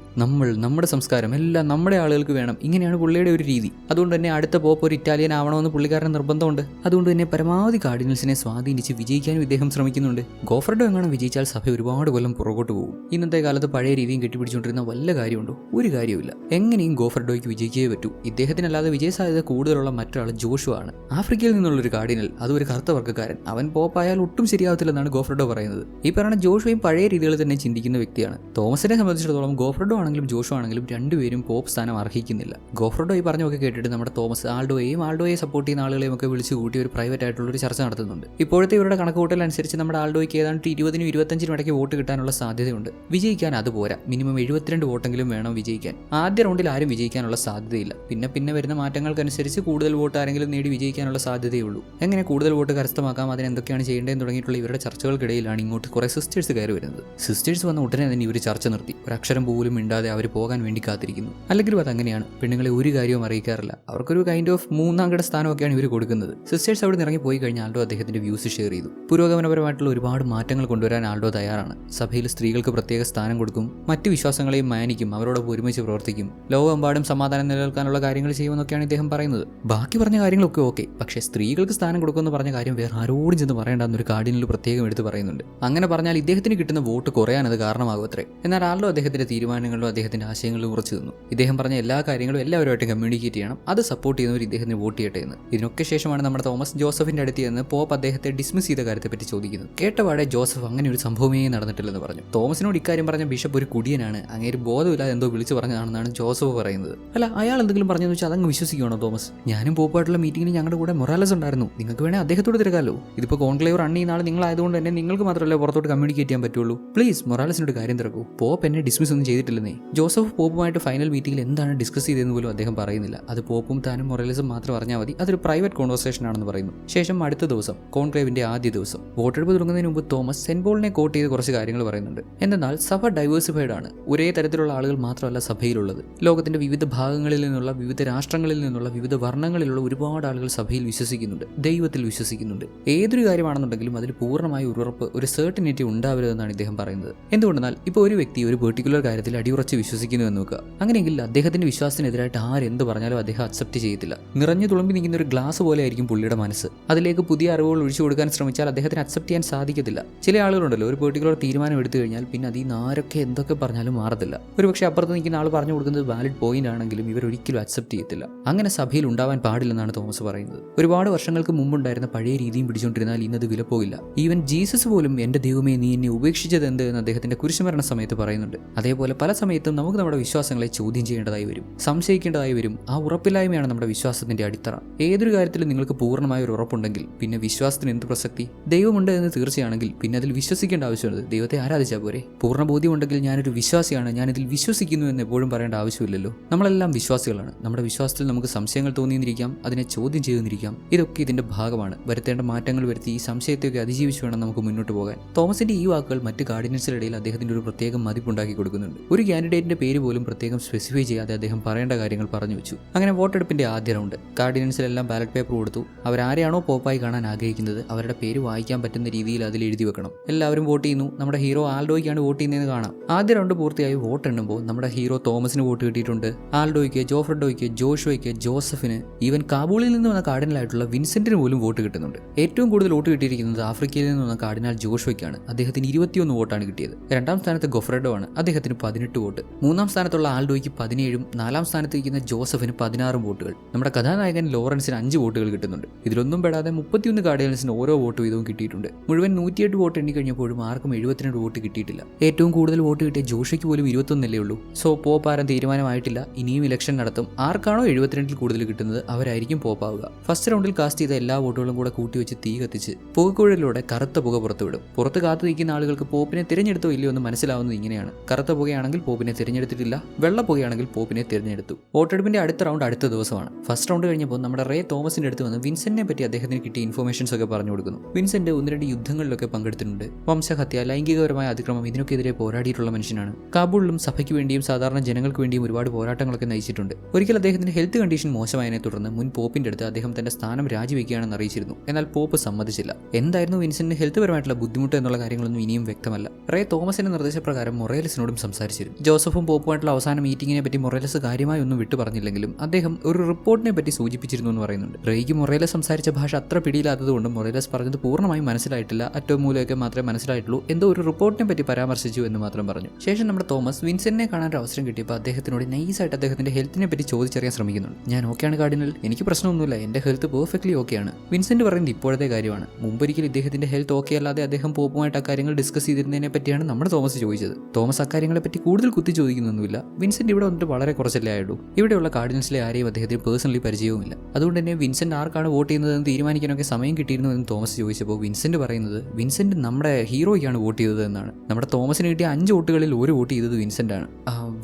നമ്മുടെ സംസ്കാരം എല്ലാം നമ്മുടെ ആളുകൾക്ക് വേണം. ഇങ്ങനെയാണ് പുള്ളിയുടെ ഒരു രീതി. അതുകൊണ്ട് തന്നെ അടുത്ത പോപ്പ് ഒരു ഇറ്റാലിയൻ ആവണമെന്ന് പുള്ളിക്കാരൻ നിർബന്ധമുണ്ട്. അതുകൊണ്ട് തന്നെ പരമാവധി കാർഡിനൽസിനെ സ്വാധീനിച്ച് വിജയിക്കാനും ഇദ്ദേഹം ശ്രമിക്കുന്നുണ്ട്. ഗോഫ്രെഡോ എങ്ങനെ വിജയിച്ചാൽ സഭ ഒരുപാട് കൊല്ലം പുറകോട്ട് പോകും. ഇന്നത്തെ കാലത്ത് പഴയ രീതിയും കെട്ടിപ്പിടിച്ചുകൊണ്ടിരുന്ന വല്ല കാര്യമുണ്ടോ? ഒരു കാര്യമില്ല. എങ്ങനെയും ഗോഫ്രെഡോയ്ക്ക് വിജയിക്കുകയേ പറ്റൂ. ഇദ്ദേഹത്തിനല്ലാതെ വിജയ സാധ്യത കൂടുതലുള്ള മറ്റൊരാൾ ജോഷുവ ആണ്. ആഫ്രിക്കയിൽ നിന്നുള്ളൊരു കാർഡിനൽ, അതൊരു കറുത്ത വർഗ്ഗക്കാരൻ. അവൻ പോപ്പായാൽ ഒട്ടും ശരിയാവത്തില്ലെന്നാണ് ഗോഫ്രെഡോ പറയുന്നത്. ഈ പറയുന്ന ജോഷുവയും പഴയ രീതികളിൽ തന്നെ ചിന്തിക്കുന്ന വ്യക്തിയാണ്. തോമസിനെ സംബന്ധിച്ചിടത്തോളം ഗോഫ്രെഡോ ആണെങ്കിലും ജോഷു വിശ്വാസമാണെങ്കിലും രണ്ടുപേരും പോപ്പ് സ്ഥാനം അർഹിക്കുന്നില്ല. ഗോഫ്രഡോ ഈ പറഞ്ഞൊക്കെ കേട്ടിട്ട് നമ്മുടെ തോമസ് ആൾഡോയെ സപ്പോർട്ട് ചെയ്യുന്ന ആളുകളെയും ഒക്കെ വിളിച്ചു കൂട്ടി ഒരു പ്രൈവറ്റ് ആയിട്ടുള്ള ഒരു ചർച്ച നടത്തുന്നുണ്ട്. ഇപ്പോഴത്തെ ഇവരുടെ കണക്കുകൂട്ടൽ അനുസരിച്ച് നമ്മുടെ ആൾഡോയ്ക്ക് ഏതാണ്ട് 20-നും 25-നും ഇടയ്ക്ക് വോട്ട് കിട്ടാനുള്ള സാധ്യതയുണ്ട്. വിജയിക്കാൻ അത് പോരാ, മിനിമം 72 വോട്ടെങ്കിലും വേണം വിജയിക്കാൻ. ആദ്യ റൗണ്ടിൽ ആരും വിജയിക്കാനുള്ള സാധ്യതയില്ല. പിന്നെ വരുന്ന മാറ്റങ്ങൾക്കനുസരിച്ച് കൂടുതൽ വോട്ട് ആരെങ്കിലും നേടി വിജയിക്കാനുള്ള സാധ്യതയുള്ളൂ. എങ്ങനെ കൂടുതൽ വോട്ട് കരസ്ഥമാക്കാം, അതിന് എന്തൊക്കെയാണ് ചെയ്യേണ്ടതെന്ന് തുടങ്ങിയിട്ടുള്ള ഇവരുടെ ചർച്ചകൾക്കിടയിലാണ് ഇങ്ങോട്ട് കുറെ സിസ്റ്റേഴ്സ് കയറി വരുന്നത്. സിസ്റ്റേഴ്സ് വന്ന ഉടനെ തന്നെ ഇവർ ചർച്ച നിർത്തി. ഒരു അക്ഷരം പോലും മിണ്ടാതെ അവർ പോകാൻ വേണ്ടി കാത്തിരിക്കുന്നു. അല്ലെങ്കിലും അത് അങ്ങനെയാണ്, പെണ്ണുങ്ങളെ ഒരു കാര്യവും അറിയിക്കാറില്ല. അവർക്കൊരു കൈൻഡ് ഓഫ് മൂന്നാം കിട സ്ഥാനമൊക്കെയാണ് ഇവർ കൊടുക്കുന്നത്. സിസ്റ്റേഴ്സ് അവിടെ ഇറങ്ങി പോയി കഴിഞ്ഞാൽ ആൾഡോ അദ്ദേഹത്തിന്റെ വ്യൂസ് ഷെയർ ചെയ്തു. പുരോഗമനപരമായിട്ടുള്ള ഒരുപാട് മാറ്റങ്ങൾ കൊണ്ടുവരാൻ ആൾഡോ തയ്യാറാണ്. സഭയിൽ സ്ത്രീകൾക്ക് പ്രത്യേക സ്ഥാനം കൊടുക്കും, മറ്റ് വിശ്വാസങ്ങളെയും മാനിക്കും, അവരോടൊപ്പം ഒരുമിച്ച് പ്രവർത്തിക്കും, ലോകമെമ്പാടും സമാധാനം നിലനിൽക്കാനുള്ള കാര്യങ്ങൾ ചെയ്യുമെന്നൊക്കെയാണ് ഇദ്ദേഹം പറയുന്നത്. ബാക്കി പറഞ്ഞ കാര്യങ്ങളൊക്കെ ഓക്കെ, പക്ഷേ സ്ത്രീകൾക്ക് സ്ഥാനം കൊടുക്കുമെന്ന് പറഞ്ഞ കാര്യം വേറെ ആരോടും ചെന്ന് പറയേണ്ടെന്നൊരു കാർഡിനൽ പ്രത്യേകം എടുത്ത് പറയുന്നുണ്ട്. അങ്ങനെ പറഞ്ഞാൽ ഇദ്ദേഹത്തിന് കിട്ടുന്ന വോട്ട് കുറയാൻ അത് കാരണമാകുമത്രേ. എന്നാൽ ആൾഡോ അദ്ദേഹത്തിന്റെ തീരുമാനങ്ങളിലും അദ്ദേഹത്തിന്റെ ആശയങ്ങളിലും ഉറച്ചു നിന്നു. ഇദ്ദേഹം പറഞ്ഞ എല്ലാ കാര്യങ്ങളും എല്ലാവരുമായിട്ടും കമ്മ്യൂണിക്കേറ്റ് ചെയ്യണം, അത് സപ്പോർട്ട് ചെയ്യുന്നവർ ഇദ്ദേഹത്തിന് വോട്ട് ചെയ്യട്ടെ എന്ന്. ഇതിനൊക്കെ ശേഷമാണ് നമ്മുടെ തോമസ് ജോസഫിന്റെ അടുത്ത് നിന്ന് പോപ്പ് അദ്ദേഹത്തെ ഡിസ്മിസ് ചെയ്ത കാര്യത്തെപ്പറ്റി ചോദിക്കുന്നത്. കേട്ടപാടെ ജോസഫ് അങ്ങനെ ഒരു സംഭവമേ നടന്നിട്ടില്ലെന്ന് പറഞ്ഞു. തോമസിനോട് ഇക്കാര്യം പറഞ്ഞ ബിഷപ്പ് ഒരു കുടിയനാണ്, അങ്ങേര് ബോധമില്ലാതെ എന്തോ വിളിച്ചു പറഞ്ഞതാണെന്നാണ് ജോസഫ് പറയുന്നത്. അല്ല, അയാൾ എന്തെങ്കിലും പറഞ്ഞെന്ന് വെച്ചാൽ അതങ്ങ് വിശ്വസിക്കുകയാണോ തോമസ്? ഞാനും പോപ്പായിട്ടുള്ള മീറ്റിംഗിന് ഞങ്ങളുടെ കൂടെ മൊറാലസ് ഉണ്ടായിരുന്നു, നിങ്ങൾക്ക് വേണേൽ അദ്ദേഹത്തോട് തിരക്കാലോ. ഇതിപ്പോൾ കോൺക്ലേവ് റൺ ചെയ്യുന്ന ആൾ നിങ്ങളായതുകൊണ്ട് തന്നെ നിങ്ങൾക്ക് മാത്രമല്ലേ പുറത്തോട്ട് കമ്മ്യൂണിക്കേറ്റ് ചെയ്യാൻ പറ്റുള്ളൂ. പ്ലീസ് മൊറാലസിനോട് കാര്യം തിരക്കൂ. പോപ്പ് എന്നെ ഡിസ്മിസ് ഒന്നും ചെയ്തിട്ടില്ലെന്നേ. ജോസഫ് പോപ്പുമായിട്ട് ഫൈനൽ മീറ്റിംഗിൽ എന്താണ് ഡിസ്കസ് ചെയ്തതെന്ന് പോലും അദ്ദേഹം പറയുന്നില്ല. അത് പോപ്പും താനും മൊറാലസും മാത്രം അറിഞ്ഞാൽ മതി, അതൊരു പ്രൈവറ്റ് കോൺവെർസേഷൻ ആണെന്ന് പറയുന്നു. ശേഷം അടുത്ത ദിവസം, കോൺക്ലേവിന്റെ ആദ്യ ദിവസം, വോട്ടെടുപ്പ് തുടങ്ങുന്നതിന് മുമ്പ് തോമസ് സെന്റ് പോളിനെ കോട്ട് ചെയ്ത് കുറച്ച് കാര്യങ്ങൾ പറയുന്നുണ്ട്. എന്നാൽ സഭ ഡൈവേഴ്സിഫൈഡ് ആണ്. ഒരേ തരത്തിലുള്ള ആളുകൾ മാത്രമല്ല സഭയിലുള്ളത്. ലോകത്തിന്റെ വിവിധ ഭാഗങ്ങളിൽ നിന്നുള്ള, വിവിധ രാഷ്ട്രങ്ങളിൽ നിന്നുള്ള, വിവിധ വർണ്ണങ്ങളിലുള്ള ഒരുപാട് ആളുകൾ സഭയിൽ വിശ്വസിക്കുന്നുണ്ട്, ദൈവത്തിൽ വിശ്വസിക്കുന്നുണ്ട്. ഏതൊരു കാര്യമാണെന്നുണ്ടെങ്കിലും അതിൽ പൂർണ്ണമായ ഒരു ഉറപ്പ്, ഒരു സെർട്ടിനിറ്റി ഉണ്ടാവരുതെന്നാണ് ഇദ്ദേഹം പറയുന്നത്. എന്തുകൊണ്ടെന്നാൽ ഇപ്പോൾ ഒരു വ്യക്തി ഒരു പെർട്ടിക്കുലർ കാര്യത്തിൽ അടിയുറച്ച് വിശ്വസിക്കുന്നു എന്ന് നോക്കുക. അങ്ങനെയെങ്കിൽ അദ്ദേഹത്തിന്റെ വിശ്വാസത്തിനെതിരായിട്ട് ആരെന്ത് പറഞ്ഞാലും അദ്ദേഹം അക്സെപ്റ്റ് ചെയ്യത്തില്ല. നിറഞ്ഞു തുളുമ്പി നിൽക്കുന്ന ഒരു ഗ്ലാസ് പോലെ ആയിരിക്കും പുള്ളിയുടെ മനസ്സ്. അതിലേക്ക് പുതിയ അറിവുകൾ ഒഴിച്ചു കൊടുക്കാൻ ശ്രമിച്ചാൽ അദ്ദേഹത്തിന് അക്സെപ്റ്റ് ചെയ്യാൻ സാധിക്കത്തില്ല. ചില ആളുകളുണ്ടല്ലോ, ഒരു പെർട്ടിക്കുലർ തീരുമാനം എടുത്തു കഴിഞ്ഞാൽ പിന്നെ അതിൽ നിന്ന് ആരൊക്കെ എന്തൊക്കെ പറഞ്ഞാലും മാറത്തില്ല. ഒരുപക്ഷെ അപ്പുറത്ത് നിൽക്കുന്ന ആൾ പറഞ്ഞു കൊടുക്കുന്നത് വാലിഡ് പോയിന്റ് ആണെങ്കിലും ഇവർ ഒരിക്കലും അക്സെപ്റ്റ് ചെയ്യത്തില്ല. അങ്ങനെ സഭയിൽ ഉണ്ടാവാൻ പാടില്ലെന്നാണ് തോമസ് പറയുന്നത്. ഒരുപാട് വർഷങ്ങൾക്ക് മുമ്പുണ്ടായിരുന്ന പഴയ രീതിയും പിടിച്ചുകൊണ്ടിരുന്നാൽ ഇന്നത് വിലപ്പോകില്ല. ഈവൻ ജീസസ് പോലും എന്റെ ദൈവമേ നീ എന്നെ ഉപേക്ഷിച്ചത് എന്ത് എന്ന് അദ്ദേഹത്തിന്റെ കുരിശുമരണ സമയത്ത് പറയുന്നുണ്ട്. അതേപോലെ പല സമയത്തും നമുക്ക് നമ്മുടെ വിശ്വാസങ്ങളെ ചോദ്യം ചെയ്യേണ്ടതായി വരും, സംശയിക്കേണ്ടതായി വരും. ആ ഉറപ്പില്ലായ്മയാണ് നമ്മുടെ വിശ്വാസത്തിന്റെ അടിത്തറ. ഏതൊരു കാര്യത്തിലും നിങ്ങൾക്ക് പൂർണ്ണമായ ഒരു ഉറപ്പുണ്ടെങ്കിൽ പിന്നെ വിശ്വാസത്തിന് എന്ത് പ്രസക്തി? ദൈവമുണ്ട് എന്ന് തീർച്ചയാണെങ്കിൽ പിന്നെ അതിൽ വിശ്വസിക്കേണ്ട ആവശ്യമുണ്ട്. ദൈവത്തെ ആരാധിച്ചാൽ പോരെ? പൂർണ്ണ ബോധ്യമുണ്ടെങ്കിൽ ഞാനൊരു വിശ്വാസിയാണ്, ഞാനിതിൽ വിശ്വസിക്കുന്നു എന്ന് എപ്പോഴും പറയേണ്ട ആവശ്യമില്ലല്ലോ. നമ്മളെല്ലാം വിശ്വാസികളാണ്. നമ്മുടെ വിശ്വാസത്തിൽ നമുക്ക് സംശയങ്ങൾ തോന്നിയിരിക്കാം, അതിനെ ചോദ്യം ചെയ്തിരിക്കാം. ഇതൊക്കെ ഇതിന്റെ ഭാഗമാണ്. വരുത്തേണ്ട മാറ്റങ്ങൾ വരുത്തി ഈ സംശയത്തെയൊക്കെ അതിജീവിച്ച് വേണം നമുക്ക് മുന്നോട്ട് പോകാൻ. തോമസിന്റെ ഈ വാക്കുകൾ മറ്റ് കാർഡിനൽസിനിടയിൽ അദ്ദേഹത്തിന്റെ ഒരു പ്രത്യേക മതിപ്പുണ്ടാക്കി കൊടുക്കുന്നുണ്ട്. ഒരു കാൻഡിഡേറ്റിന്റെ പേര് പോലും പ്രത്യേകം സ്പെസിഫൈ ചെയ്യാതെ അദ്ദേഹം പറയേണ്ട കാര്യങ്ങൾ പറഞ്ഞു വെച്ചു. അങ്ങനെ വോട്ടെടുപ്പിന്റെ ആദ്യ റൗണ്ട് കാർഡിനൽസിലെല്ലാം ബാലറ്റ് പേപ്പർ കൊടുത്തു. അവരാരെയാണോ പോപ്പായി കാണാൻ ആഗ്രഹിക്കുന്നത് അവരുടെ പേര് വായിക്കാൻ പറ്റുന്ന രീതിയിൽ അതിൽ എഴുതി വെക്കണം. എല്ലാവരും വോട്ട് ചെയ്യുന്നു. നമ്മുടെ ഹീറോ ആൽഡോയ്ക്കാണ് വോട്ട് ചെയ്യുന്നതെന്ന് കാണാം. ആദ്യ റൗണ്ട് പൂർത്തിയായി വോട്ട് എണ്ണുമ്പോൾ നമ്മുടെ ഹീറോ തോമസിന് വോട്ട് കിട്ടിയിട്ടുണ്ട്. ആൽഡോയ്ക്ക്, ജോഫ്രഡോയ്ക്ക്, ജോഷോയ്ക്ക്, ജോസഫിന്, ഈവൻ കാബൂളിൽ നിന്ന് വന്ന കാർഡിനലായിട്ടുള്ള വിൻസെന്റിന് പോലും വോട്ട് കിട്ടുന്നുണ്ട്. ഏറ്റവും കൂടുതൽ വോട്ട് കിട്ടിയിരിക്കുന്നത് ആഫ്രിക്കയിൽ നിന്ന് വന്ന കാർഡിനൽ ജോഷോയ്ക്കാണ്. അദ്ദേഹത്തിന് 21 വോട്ടാണ് കിട്ടിയത്. രണ്ടാം സ്ഥാനത്ത് ഗൊഫ്രഡോ ആണ്, അദ്ദേഹത്തിന് 18 വോട്ട്. മൂന്നാം സ്ഥാനത്തുള്ള ആൽഡോയ്ക്ക് 17ഉം 4ാം സ്ഥാനത്ത് ഇരിക്കുന്ന ജോസഫിന് 16 വോട്ടുകൾ. നമ്മുടെ കഥാനായകൻ ലോറൻസിന് 5 വോട്ടുകൾ കിട്ടുന്നുണ്ട്. ഇതിലൊന്നും പെടാതെ 31 കാർഡിനൽസിന് ഓരോ വോട്ട് വീതവും കിട്ടിയിട്ടുണ്ട്. മുഴുവൻ 108 വോട്ട് എണ്ണി കഴിഞ്ഞപ്പോഴും ആർക്കും 72 വോട്ട് കിട്ടിയിട്ടില്ല. ഏറ്റവും കൂടുതൽ വോട്ട് കിട്ടിയ ജോഷയ്ക്ക് പോലും 21 ഉള്ളൂ. സോ പോപ്പാരം തീരുമാനമായിട്ടില്ല. ഇനിയും ഇലക്ഷൻ നടത്തും. ആർക്കാണോ 72 കൂടുതൽ കിട്ടുന്നത് അവരായിരിക്കും പോപ്പാവുക. ഫസ്റ്റ് റൗണ്ടിൽ കാസ്റ്റ് ചെയ്ത എല്ലാ വോട്ടുകളും കൂടെ കൂട്ടിവെച്ച് തീ കത്തിച്ച് പുകക്കുഴലിലൂടെ കറുത്ത പുക പുറത്തുവിടും. പുറത്ത് കാത്തു നിൽക്കുന്ന ആളുകൾക്ക് പോപ്പിനെ തിരഞ്ഞെടുത്തോ ഇല്ലയോ എന്ന് മനസ്സിലാവുന്നത് ഇങ്ങനെയാണ്. കറുത്ത പുകയാണെങ്കിൽ പോപ്പിനെ തിരഞ്ഞെടുത്തിട്ടില്ല, വെള്ള പുകയാണെങ്കിൽ പോപ്പിനെ തിരഞ്ഞെടുത്തു. വോട്ടെടുപ്പിന്റെ അടുത്ത റൗണ്ട് അടുത്ത ദിവസമാണ്. ഫസ്റ്റ് റൗണ്ട് കഴിഞ്ഞപ്പോൾ നമ്മുടെ റേ തോമസിന്റെ അടുത്ത് വന്ന് വിൻസെന്റിനെ പറ്റി അദ്ദേഹത്തിന് കിട്ടിയ ഇൻഫർമേഷൻസ് ഒക്കെ പറഞ്ഞു കൊടുക്കുന്നു. വിൻസെന്റ് 1-2 യുദ്ധങ്ങളിലൊക്കെ പങ്കെടുത്തിട്ടുണ്ട്. വംശഹത്യ, ലൈംഗികപരമായ അതിക്രമം, ഇതിനൊക്കെതിരെ പോരാടിയിട്ടുള്ള മനുഷ്യനാണ്. കാബൂളിലും സഭയ്ക്ക് വേണ്ടിയും സാധാരണ ജനങ്ങൾക്ക് വേണ്ടിയും ഒരുപാട് പോരാട്ടങ്ങളൊക്കെ നയിച്ചിട്ടുണ്ട്. ഒരിക്കൽ അദ്ദേഹത്തിന്റെ ഹെൽത്ത് കണ്ടീഷൻ മോശമായതിനെ തുടർന്ന് മുൻ പോപ്പിന്റെ അടുത്ത് അദ്ദേഹം തന്റെ സ്ഥാനം രാജിവെക്കുകയാണെന്ന് അറിയിച്ചിരുന്നു. എന്നാൽ പോപ്പ് സമ്മതിച്ചില്ല. എന്തായിരുന്നു വിൻസെന്റിന് ഹെൽത്ത് പരമായിട്ടുള്ള ബുദ്ധിമുട്ട് എന്നുള്ള കാര്യങ്ങളൊന്നും ഇനിയും വ്യക്തമല്ല. റേ തോമസിന്റെ നിർദ്ദേശപ്രകാരം മൊറേലസിനോടും സംസാരിച്ചിരുന്നു. ജോസഫും പോപ്പുമായിട്ടുള്ള അവസാന മീറ്റിംഗിനെ പറ്റി മൊറേലസ് കാര്യമായി ഒന്നും വിട്ടു പറഞ്ഞില്ലെങ്കിലും അദ്ദേഹം ഒരു റിപ്പോർട്ടിനെ പറ്റി സൂചിപ്പിച്ചിരുന്നു എന്ന് പറയുന്നുണ്ട്. റേയ്ക്ക് മൊറേലസ് സംസാരിച്ച ഭാഷ അത്ര പിടിയില്ലാത്തതുകൊണ്ട് മൊറേലസ് പറഞ്ഞത് പൂർണ്ണമായും മനസ്സിലായിട്ടില്ല, അറ്റവും മൂലമൊക്കെ മാത്രമേ മനസ്സിലായിട്ടുള്ളൂ, എന്തോ ഒരു റിപ്പോർട്ടിനെ പറ്റി പരാമർശിച്ചു എന്ന് മാത്രം പറഞ്ഞു. ശേഷം നമ്മുടെ തോമസ് വിൻസെന്റിനെ കാണാൻ ഒരു അവസരം കിട്ടിയപ്പോൾ അദ്ദേഹത്തിനോട് നൈസായിട്ട് അദ്ദേഹത്തിന്റെ ഹെൽത്തിനെ പറ്റി ചോദിച്ചറിയാൻ ശ്രമിക്കുന്നുണ്ട്. ഞാൻ ഓക്കെയാണ് കാർഡിനൽ, എനിക്ക് പ്രശ്നമൊന്നുമില്ല, എന്റെ ഹെൽത്ത് പെർഫെക്റ്റ്ലി ഓക്കെയാണ്. വിൻസെന്റ് പറയുന്നത് ഇപ്പോഴത്തെ കാര്യമാണ്. മുമ്പൊരിക്കൽ ഇദ്ദേഹത്തിന്റെ ഹെൽത്ത് ഓക്കെ അല്ലാതെ അദ്ദേഹം പോപ്പുമായിട്ട് അക്കാര്യങ്ങൾ ഡിസ്കസ് ചെയ്തിരുന്നതിനെ പറ്റിയാണ് നമ്മുടെ തോമസ് ചോദിച്ചത്. തോമസ് അക്കാര്യങ്ങളെ പറ്റി കൂടുതൽ കുത്തി ചോദിക്കും ആലോചിക്കുന്നൊന്നുമില്ല. വിൻസെന്റ് ഇവിടെ വന്നിട്ട് വളരെ കുറച്ചല്ലേ ആയുള്ളൂ. ഇവിടെയുള്ള കാർഡിനൽസിലെ ആരെയും അദ്ദേഹത്തിന് പേഴ്സണലി പരിചയവുമില്ല. അതുകൊണ്ട് തന്നെ വിൻസെന്റ് ആർക്കാണ് വോട്ട് ചെയ്യുന്നതെന്ന് തീരുമാനിക്കാനൊക്കെ സമയം കിട്ടിയിരുന്നു എന്ന് തോമസ് ചോദിച്ചപ്പോൾ വിൻസെന്റ് പറയുന്നത് വിൻസെന്റ് നമ്മുടെ ഹീറോയ്ക്കാണ് വോട്ട് ചെയ്തത് എന്നാണ്. നമ്മുടെ തോമസിന് കിട്ടിയ 5 വോട്ടുകളിൽ 1 വോട്ട് ചെയ്തത് വിൻസെന്റ് ആണ്.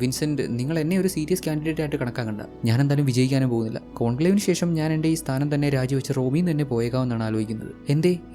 വിൻസെന്റ്, നിങ്ങൾ എന്നെ ഒരു സീരിയസ് കാൻഡിഡേറ്റ് ആയിട്ട് കണക്കാക്കണ്ട. ഞാൻ എന്തായാലും വിജയിക്കാനും പോകുന്നില്ല. കോൺക്ലേവിന് ശേഷം ഞാൻ എൻ്റെ ഈ സ്ഥാനം തന്നെ രാജിവെച്ച് റോമിൽ തന്നെ പോയേക്കാമെന്നാണ് ആലോചിക്കുന്നത്.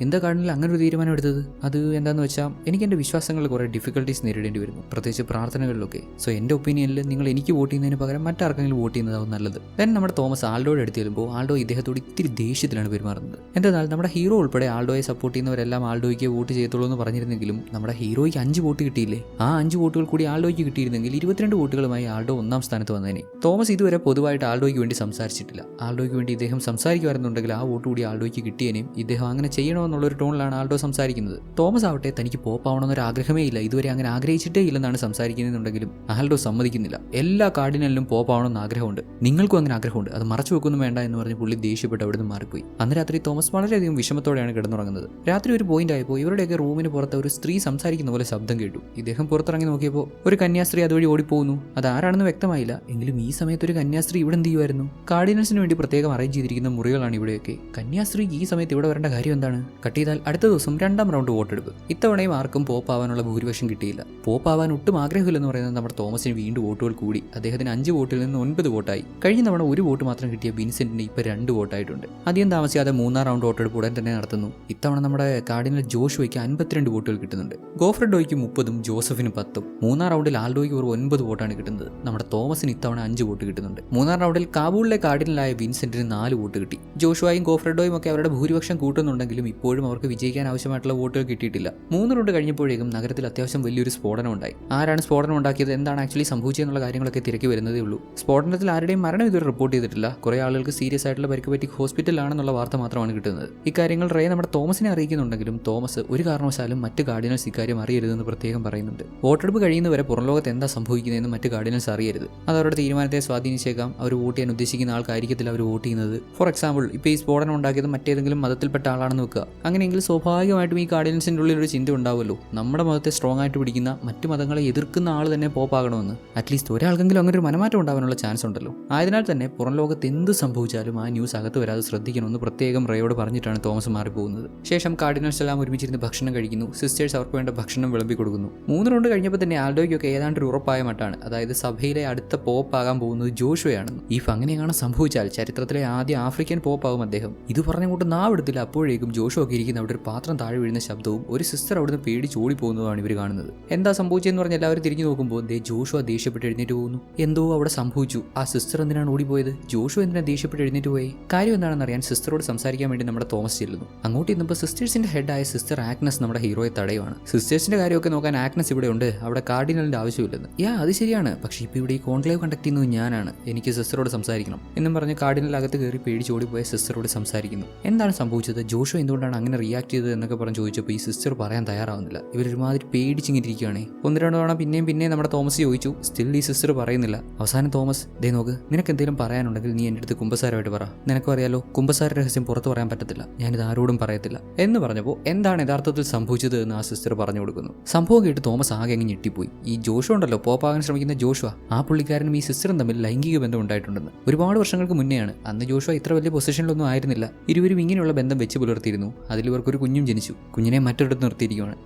എന്താ കാർഡിനൽ അങ്ങനെ ഒരു തീരുമാനം എടുത്തത്? അത് എന്താണെന്ന് വെച്ചാൽ എനിക്ക് എൻ്റെ വിശ്വാസങ്ങളിൽ കുറേ ഡിഫിക്കൽട്ടീസ് നേരിടേണ്ടി വരുന്നു, പ്രത്യേകിച്ച് പ്രാർത്ഥനകളിലൊക്കെ. സോ എൻ്റെ ഒപ്പീനിയനിൽ നിങ്ങൾ എനിക്ക് വോട്ട് ചെയ്യുന്നതിന് പകരം മറ്റാർക്കെങ്കിലും വോട്ട് ചെയ്യുന്നതാവും നല്ലത്. ദെൻ നമ്മുടെ തോമസ് ആൾഡോയുടെ അടുത്ത് ചെല്ലുമ്പോൾ ആൾഡോ ഇദ്ദേഹത്തോട് ഇത്തിരി ദേഷ്യത്തിലാണ് പെരുമാറുന്നത്. എന്തെന്നാൽ നമ്മുടെ ഹീറോ ഉൾപ്പെടെ ആൾഡോയെ സപ്പോർട്ട് ചെയ്യുന്നവരെല്ലാം ആൾഡോയ്ക്ക് വോട്ട് ചെയ്യത്തുള്ളൂ എന്ന് പറഞ്ഞിരുന്നെങ്കിലും നമ്മുടെ ഹീറോയ്ക്ക് 5 വോട്ട് കിട്ടിയില്ലേ? ആ 5 വോട്ടുകൾ കൂടി ആൾഡോയ്ക്ക് കിട്ടിയിരുന്നെങ്കിൽ 22 വോട്ടുകളുമായി ആൾഡോ 1ാം സ്ഥാനത്ത് വന്നേനെ. തോമസ് ഇതുവരെ പൊതുവായിട്ട് ആൾഡോയ്ക്ക് വേണ്ടി സംസാരിച്ചിട്ടില്ല. ആൾഡോയ്ക്ക് വേണ്ടി ഇദ്ദേഹം സംസാരിക്കുമായിരുന്നുണ്ടെങ്കിൽ ആ വോട്ട് കൂടി ആൾഡോയ്ക്ക് കിട്ടിയേനെയും ഇദ്ദേഹം അങ്ങനെ ചെയ്യണമെന്നുള്ളൊരു ടോണിലാണ് ആൾഡോ സംസാരിക്കുന്നത്. തോമസ് ആവട്ടെ തനിക്ക് പോപ്പാവണമെന്നൊരു ആഗ്രഹമേ ഇല്ല, ഇതുവരെ അങ്ങനെ ആഗ്രഹിച്ചിട്ടേ ഇല്ലെന്നാണ് സംസാരിക്കുന്നതെന്നുണ്ടെങ്കിലും ആൾഡോ സമ്മതിക്കുന്നില്ല. എല്ലാ കാർഡിനലിനും പോപ്പാവണമെന്ന് ആഗ്രഹമുണ്ട്, നിങ്ങൾക്കും അങ്ങനെ ആഗ്രഹമുണ്ട്, അത് മറച്ചു വെക്കൊന്നും വേണ്ട എന്ന് പറഞ്ഞ് പുള്ളി ദേഷ്യപ്പെട്ട് അവിടെ നിന്ന് മാറിപ്പോയി. അന്ന് രാത്രി തോമസ് വളരെയധികം വിഷമത്തോടെയാണ് കിടന്നുറങ്ങുന്നത്. രാത്രി ഒരു പോയിന്റ് ആയപ്പോൾ ഇവരുടെയൊക്കെ റൂമിന് പുറത്ത് ഒരു സ്ത്രീ സംസാരിക്കുന്ന പോലെ ശബ്ദം കേട്ടു. ഇദ്ദേഹം പുറത്തിറങ്ങി നോക്കിയപ്പോൾ ഒരു കന്യാസ്ത്രീ അതുവഴി ഓടിപ്പോകുന്നു. അതാരാണെന്ന് വ്യക്തമായില്ല. എങ്കിലും ഈ സമയത്ത് ഒരു കന്യാസ്ത്രീ ഇവിടെ എന്ത് ചെയ്യുമായിരുന്നു? കാർഡിനൽസിന് വേണ്ടി പ്രത്യേകം അറേഞ്ച് ചെയ്തിരിക്കുന്ന മുറികളാണ് ഇവിടെയൊക്കെ. കന്യാസ്ത്രീ ഈ സമയത്ത് ഇവിടെ വരേണ്ട കാര്യം എന്താണ്? കട്ട് ചെയ്താൽ അടുത്ത ദിവസം 2ാം റൗണ്ട് വോട്ടെടുപ്പ്. ഇത്തവണയും ആർക്കും പോപ്പാവാനുള്ള ഭൂരിപക്ഷം കിട്ടിയില്ല. പോപ്പാവാൻ ഒട്ടും ആഗ്രഹമില്ലെന്ന് പറയുന്നത് നമ്മുടെ തോമസിന് വീണ്ടും വോട്ടുകൾ കൂടി. അദ്ദേഹത്തിന് 5 വോട്ടിൽ നിന്ന് 9 വോട്ടായി. കഴിഞ്ഞ തവണ 1 വോട്ട് മാത്രം കിട്ടിയ വിൻസെന്റിന് ഇപ്പോൾ 2 വോട്ടായിട്ടുണ്ട്. അധികം താമസിയാതെ 3ാം റൗണ്ട് വോട്ടെടുപ്പ് ഉടൻ തന്നെ നടത്തുന്നു. ഇത്തവണ നമ്മുടെ കാർഡിനൽ ജോഷുവയ്ക്ക് 52 വോട്ടുകൾ കിട്ടുന്നുണ്ട്. ഗോഫ്രെഡോയ്ക്ക് 30ഉം ജോസഫിന് 10ഉം. 3ാം റൗണ്ടിൽ ആൾഡോയ്ക്ക് ഒരു 9 വോട്ടാണ് കിട്ടുന്നത്. നമ്മുടെ തോമസിന് ഇത്തവണ 5 വോട്ട് കിട്ടുന്നുണ്ട്. 3ാം റൗണ്ടിൽ കാബൂളിലെ കാർഡിനലായ വിൻസെന്റിന് 4 വോട്ട് കിട്ടി. ജോഷുവായും ഗോഫ്രെഡോയും ഒക്കെ അവരുടെ ഭൂരിപക്ഷം കൂട്ടുന്നുണ്ടെങ്കിലും ഇപ്പോഴും അവർക്ക് വിജയിക്കാൻ ആവശ്യമായിട്ടുള്ള വോട്ടുകൾ കിട്ടിയിട്ടില്ല. 3 റൗണ്ട് കഴിഞ്ഞപ്പോഴേക്കും നഗരത്തിൽ അത്യാവശ്യം വലിയൊരു സ്ഫോടനം ഉണ്ടായി. ആരാണ് സ്ഫോടനം ഉണ്ടാക്കിയത്, എന്താണ് ആക്ച്വലി സംഭവിച്ചതെന്നുള്ള കാര്യങ്ങളൊക്കെ തിരക്കി വരുന്നതേ ഉള്ളൂ. സ്ഫോടനത്തിൽ ആരുടെയും മരണം ഇതുവരെ റിപ്പോർട്ട് ചെയ്തിട്ടില്ല. കുറേ ആളുകൾക്ക് സീരിയസ് ആയിട്ടുള്ള പരിക്ക് പറ്റി ഹോസ്പിറ്റലിലാണെന്നുള്ള വാർത്ത മാത്രമാണ് കിട്ടുന്നത്. ഇക്കാര്യങ്ങൾ റേ നമ്മുടെ തോമസിനെ അറിയിക്കുന്നുണ്ടെങ്കിലും തോമസ് ഒരു കാരണവശാലും മറ്റ് കാർഡിനൽസ് ഇക്കാര്യം അറിയരുതെന്ന് പ്രത്യേകം പറയുന്നുണ്ട്. വോട്ടെടുപ്പ് കഴിയുന്നവരെ പുറം ലോകത്ത് എന്താ സംഭവിക്കുന്നതെന്ന് മറ്റ് കാർഡിനൽസ് അറിയരുത്. അത് അവരുടെ തീരുമാനത്തെ സ്വാധീനിച്ചേക്കാം. അവർ വോട്ട് ചെയ്യാൻ ഉദ്ദേശിക്കുന്ന ആൾക്കായിരിക്കത്തില്ല അവർ വോട്ട് ചെയ്യുന്നത്. ഫോർ എക്സാമ്പിൾ, ഇപ്പോൾ ഈ സ്ഫോടനം ഉണ്ടാക്കിയത് മറ്റേതെങ്കിലും മതത്തിൽപ്പെട്ട ആളാണെന്ന് വെക്കുക. അങ്ങനെയെങ്കിൽ സ്വാഭാവികമായിട്ടും ഈ കാർഡിനൽസിൻ്റെ ഉള്ളിൽ ഒരു ചിന്ത ഉണ്ടാവുമല്ലോ, നമ്മുടെ മതത്തെ സ്ട്രോങ് ആയിട്ട് പിടിക്കുന്ന മറ്റു മതങ്ങളെ എതിർക്കുന്ന ആൾ തന്നെ പോപ്പാകണമെന്ന്. അറ്റ്ലീസ്റ്റ് ഒരാൾക്കെങ്കിലും അങ്ങനെ ഒരു മനമാറ്റം ഉണ്ടാവാനുള്ള ചാൻസ് ഉണ്ടല്ലോ. ആയതിനാൽ തന്നെ പുറം ലോകത്ത് എന്ത് സംഭവിച്ചാലും ആ ന്യൂസ് അകത്ത് വരാതെ ശ്രദ്ധിക്കണമെന്ന് പ്രത്യേകം റേയോട് പറഞ്ഞിട്ടാണ് തോമസ് മാറിപ്പോകുന്നത്. ശേഷം കാർഡിനൽസ് എല്ലാം ഒരുമിച്ചിരുന്ന് ഭക്ഷണം കഴിക്കുന്നു. സിസ്റ്റേഴ്സ് അവർക്ക് വേണ്ട ഭക്ഷണം വിളമ്പി കൊടുക്കുന്നു. 3 റൗണ്ട് കഴിഞ്ഞപ്പോൾ തന്നെ ആൾഡോയ്ക്കൊക്കെ ഏതാണ്ട് ഒരു ഉറപ്പായ മട്ടാണ്, അതായത് സഭയിലെ അടുത്ത പോപ്പ് ആകാൻ പോകുന്നത് ജോഷുവയാണെന്ന്. അങ്ങനെയാണ് സംഭവിച്ചാൽ ചരിത്രത്തിലെ ആദ്യ ആഫ്രിക്കൻ പോപ്പ് ആകും അദ്ദേഹം. ഇത് പറഞ്ഞുകൊണ്ട് നാവെടുത്തില്ല. അപ്പോഴേക്കും ജോഷു ഒക്കെ ഇരിക്കുന്ന അവിടെ ഒരു പാത്രം താഴെ വീഴുന്ന ശബ്ദവും ഒരു സിസ്റ്റർ അവിടുന്ന് പേടിച്ച് ഓടിപ്പോകുന്നതാണ് ഇവർ കാണുന്നത്. എന്താ സംഭവിച്ചതെന്ന് പറഞ്ഞ് എല്ലാവരും തിരിഞ്ഞു നോക്കുമ്പോൾ ജോഷു ദേഷ്യപ്പെട്ട് എഴുന്നേറ്റ് പോകുന്നു. എന്തോ അവിടെ സംഭവിച്ചു. ആ സിസ്റ്റർ എന്തിനാണ് ഓടിപ്പോയത്? ജോഷു എന്തിനാണ് ദേഷ്യപ്പെട്ട് എഴുന്നേറ്റ് പോയി? കാര്യം എന്താണെന്ന് അറിയാൻ സിസ്റ്ററോട് സംസാരിക്കാൻ വേണ്ടി നമ്മുടെ തോമസ് ചെല്ലുന്നു. അങ്ങോട്ട് ഇന്നപ്പോൾ സിസ്റ്റേഴ്സിന്റെ ഹെഡായ സിസ്റ്റർ ആഗ്നസ് നമ്മുടെ ഹീറോയെ തടയുവാണ്. സിസ്റ്റേഴ്സിന്റെ കാര്യമൊക്കെ നോക്കാൻ ആഗ്നസ് ഇവിടെ ഉണ്ട്, അവിടെ കാർഡിനലിന്റെ ആവശ്യമില്ലെന്ന്. അത് ശരിയാണ്, പക്ഷേ ഇപ്പോൾ ഇവിടെ ഈ കോൺക്ലേവ് കണ്ടക്ട് ചെയ്യുന്നത് ഞാനാണ്, എനിക്ക് സിസ്റ്ററോട് സംസാരിക്കണം എന്നും പറഞ്ഞ് കാർഡിനൽ അകത്ത് കയറി പേടിച്ച് ഓടിപ്പോയ സിസ്റ്ററോട് സംസാരിക്കുന്നു. എന്താണ് സംഭവിച്ചത്, ജോഷു എന്തുകൊണ്ടാണ് അങ്ങനെ റിയാക്ട് ചെയ്തത് എന്നൊക്കെ പറഞ്ഞ് ചോദിച്ചപ്പോൾ ഈ സിസ്റ്റർ പറയാൻ തയ്യാറാവുന്നില്ല. ഇവരൊരുമാതിരി പേടിച്ചിങ്ങിരിക്കുകയാണേ. 1-2 തവണ പിന്നെയും നമ്മുടെ തോമസ് ചോദിച്ചു. സ്റ്റിൽ ഈ സിസ്റ്റർ പറയുന്നില്ല. അവസാനം തോമസ്, നോക്ക്, നിനക്ക് എന്തെങ്കിലും പറയാനുണ്ടെങ്കിൽ നീ എൻ്റെ അടുത്ത് കുമ്പസാരമായിട്ട് പറ. നിനക്കും അറിയാലോ കുമ്പസാര രഹസ്യം പുറത്ത് പറയാൻ പറ്റത്തില്ല, ഞാനിത് ആരോടും പറയത്തില്ല എന്ന് പറഞ്ഞപ്പോൾ എന്താണ് യഥാർത്ഥത്തിൽ സംഭവിച്ചത് എന്ന് ആ സിസ്റ്റർ പറഞ്ഞു കൊടുക്കുന്നു. സംഭവം കേട്ട് തോമസ് ആകെ അങ്ങ് ഞെട്ടിപ്പോയി. ഈ ജോഷു ഉണ്ടല്ലോ, പോപ്പാകാൻ ശ്രമിക്കുന്ന ജോഷുവ, ആ പുള്ളിക്കാരനും ഈ സിസ്റ്ററും തമ്മിൽ ലൈംഗിക ബന്ധം ഉണ്ടായിട്ടുണ്ടെന്ന്. ഒരുപാട് വർഷങ്ങൾക്ക് മുന്നെയാണ്. അന്ന് ജോഷുവ ഇത്ര വലിയ പൊസിഷനിലൊന്നും ആയിരുന്നില്ല. ഇരുവരും ഇങ്ങനെയുള്ള ബന്ധം വെച്ച് പുലർത്തിയിരുന്നു. അതിൽ ഇവർക്കൊരു കുഞ്ഞും ജനിച്ചു. കുഞ്ഞിനെ മറ്റൊരിടത്ത് നിർത്തിയിരിക്കുകയാണ്.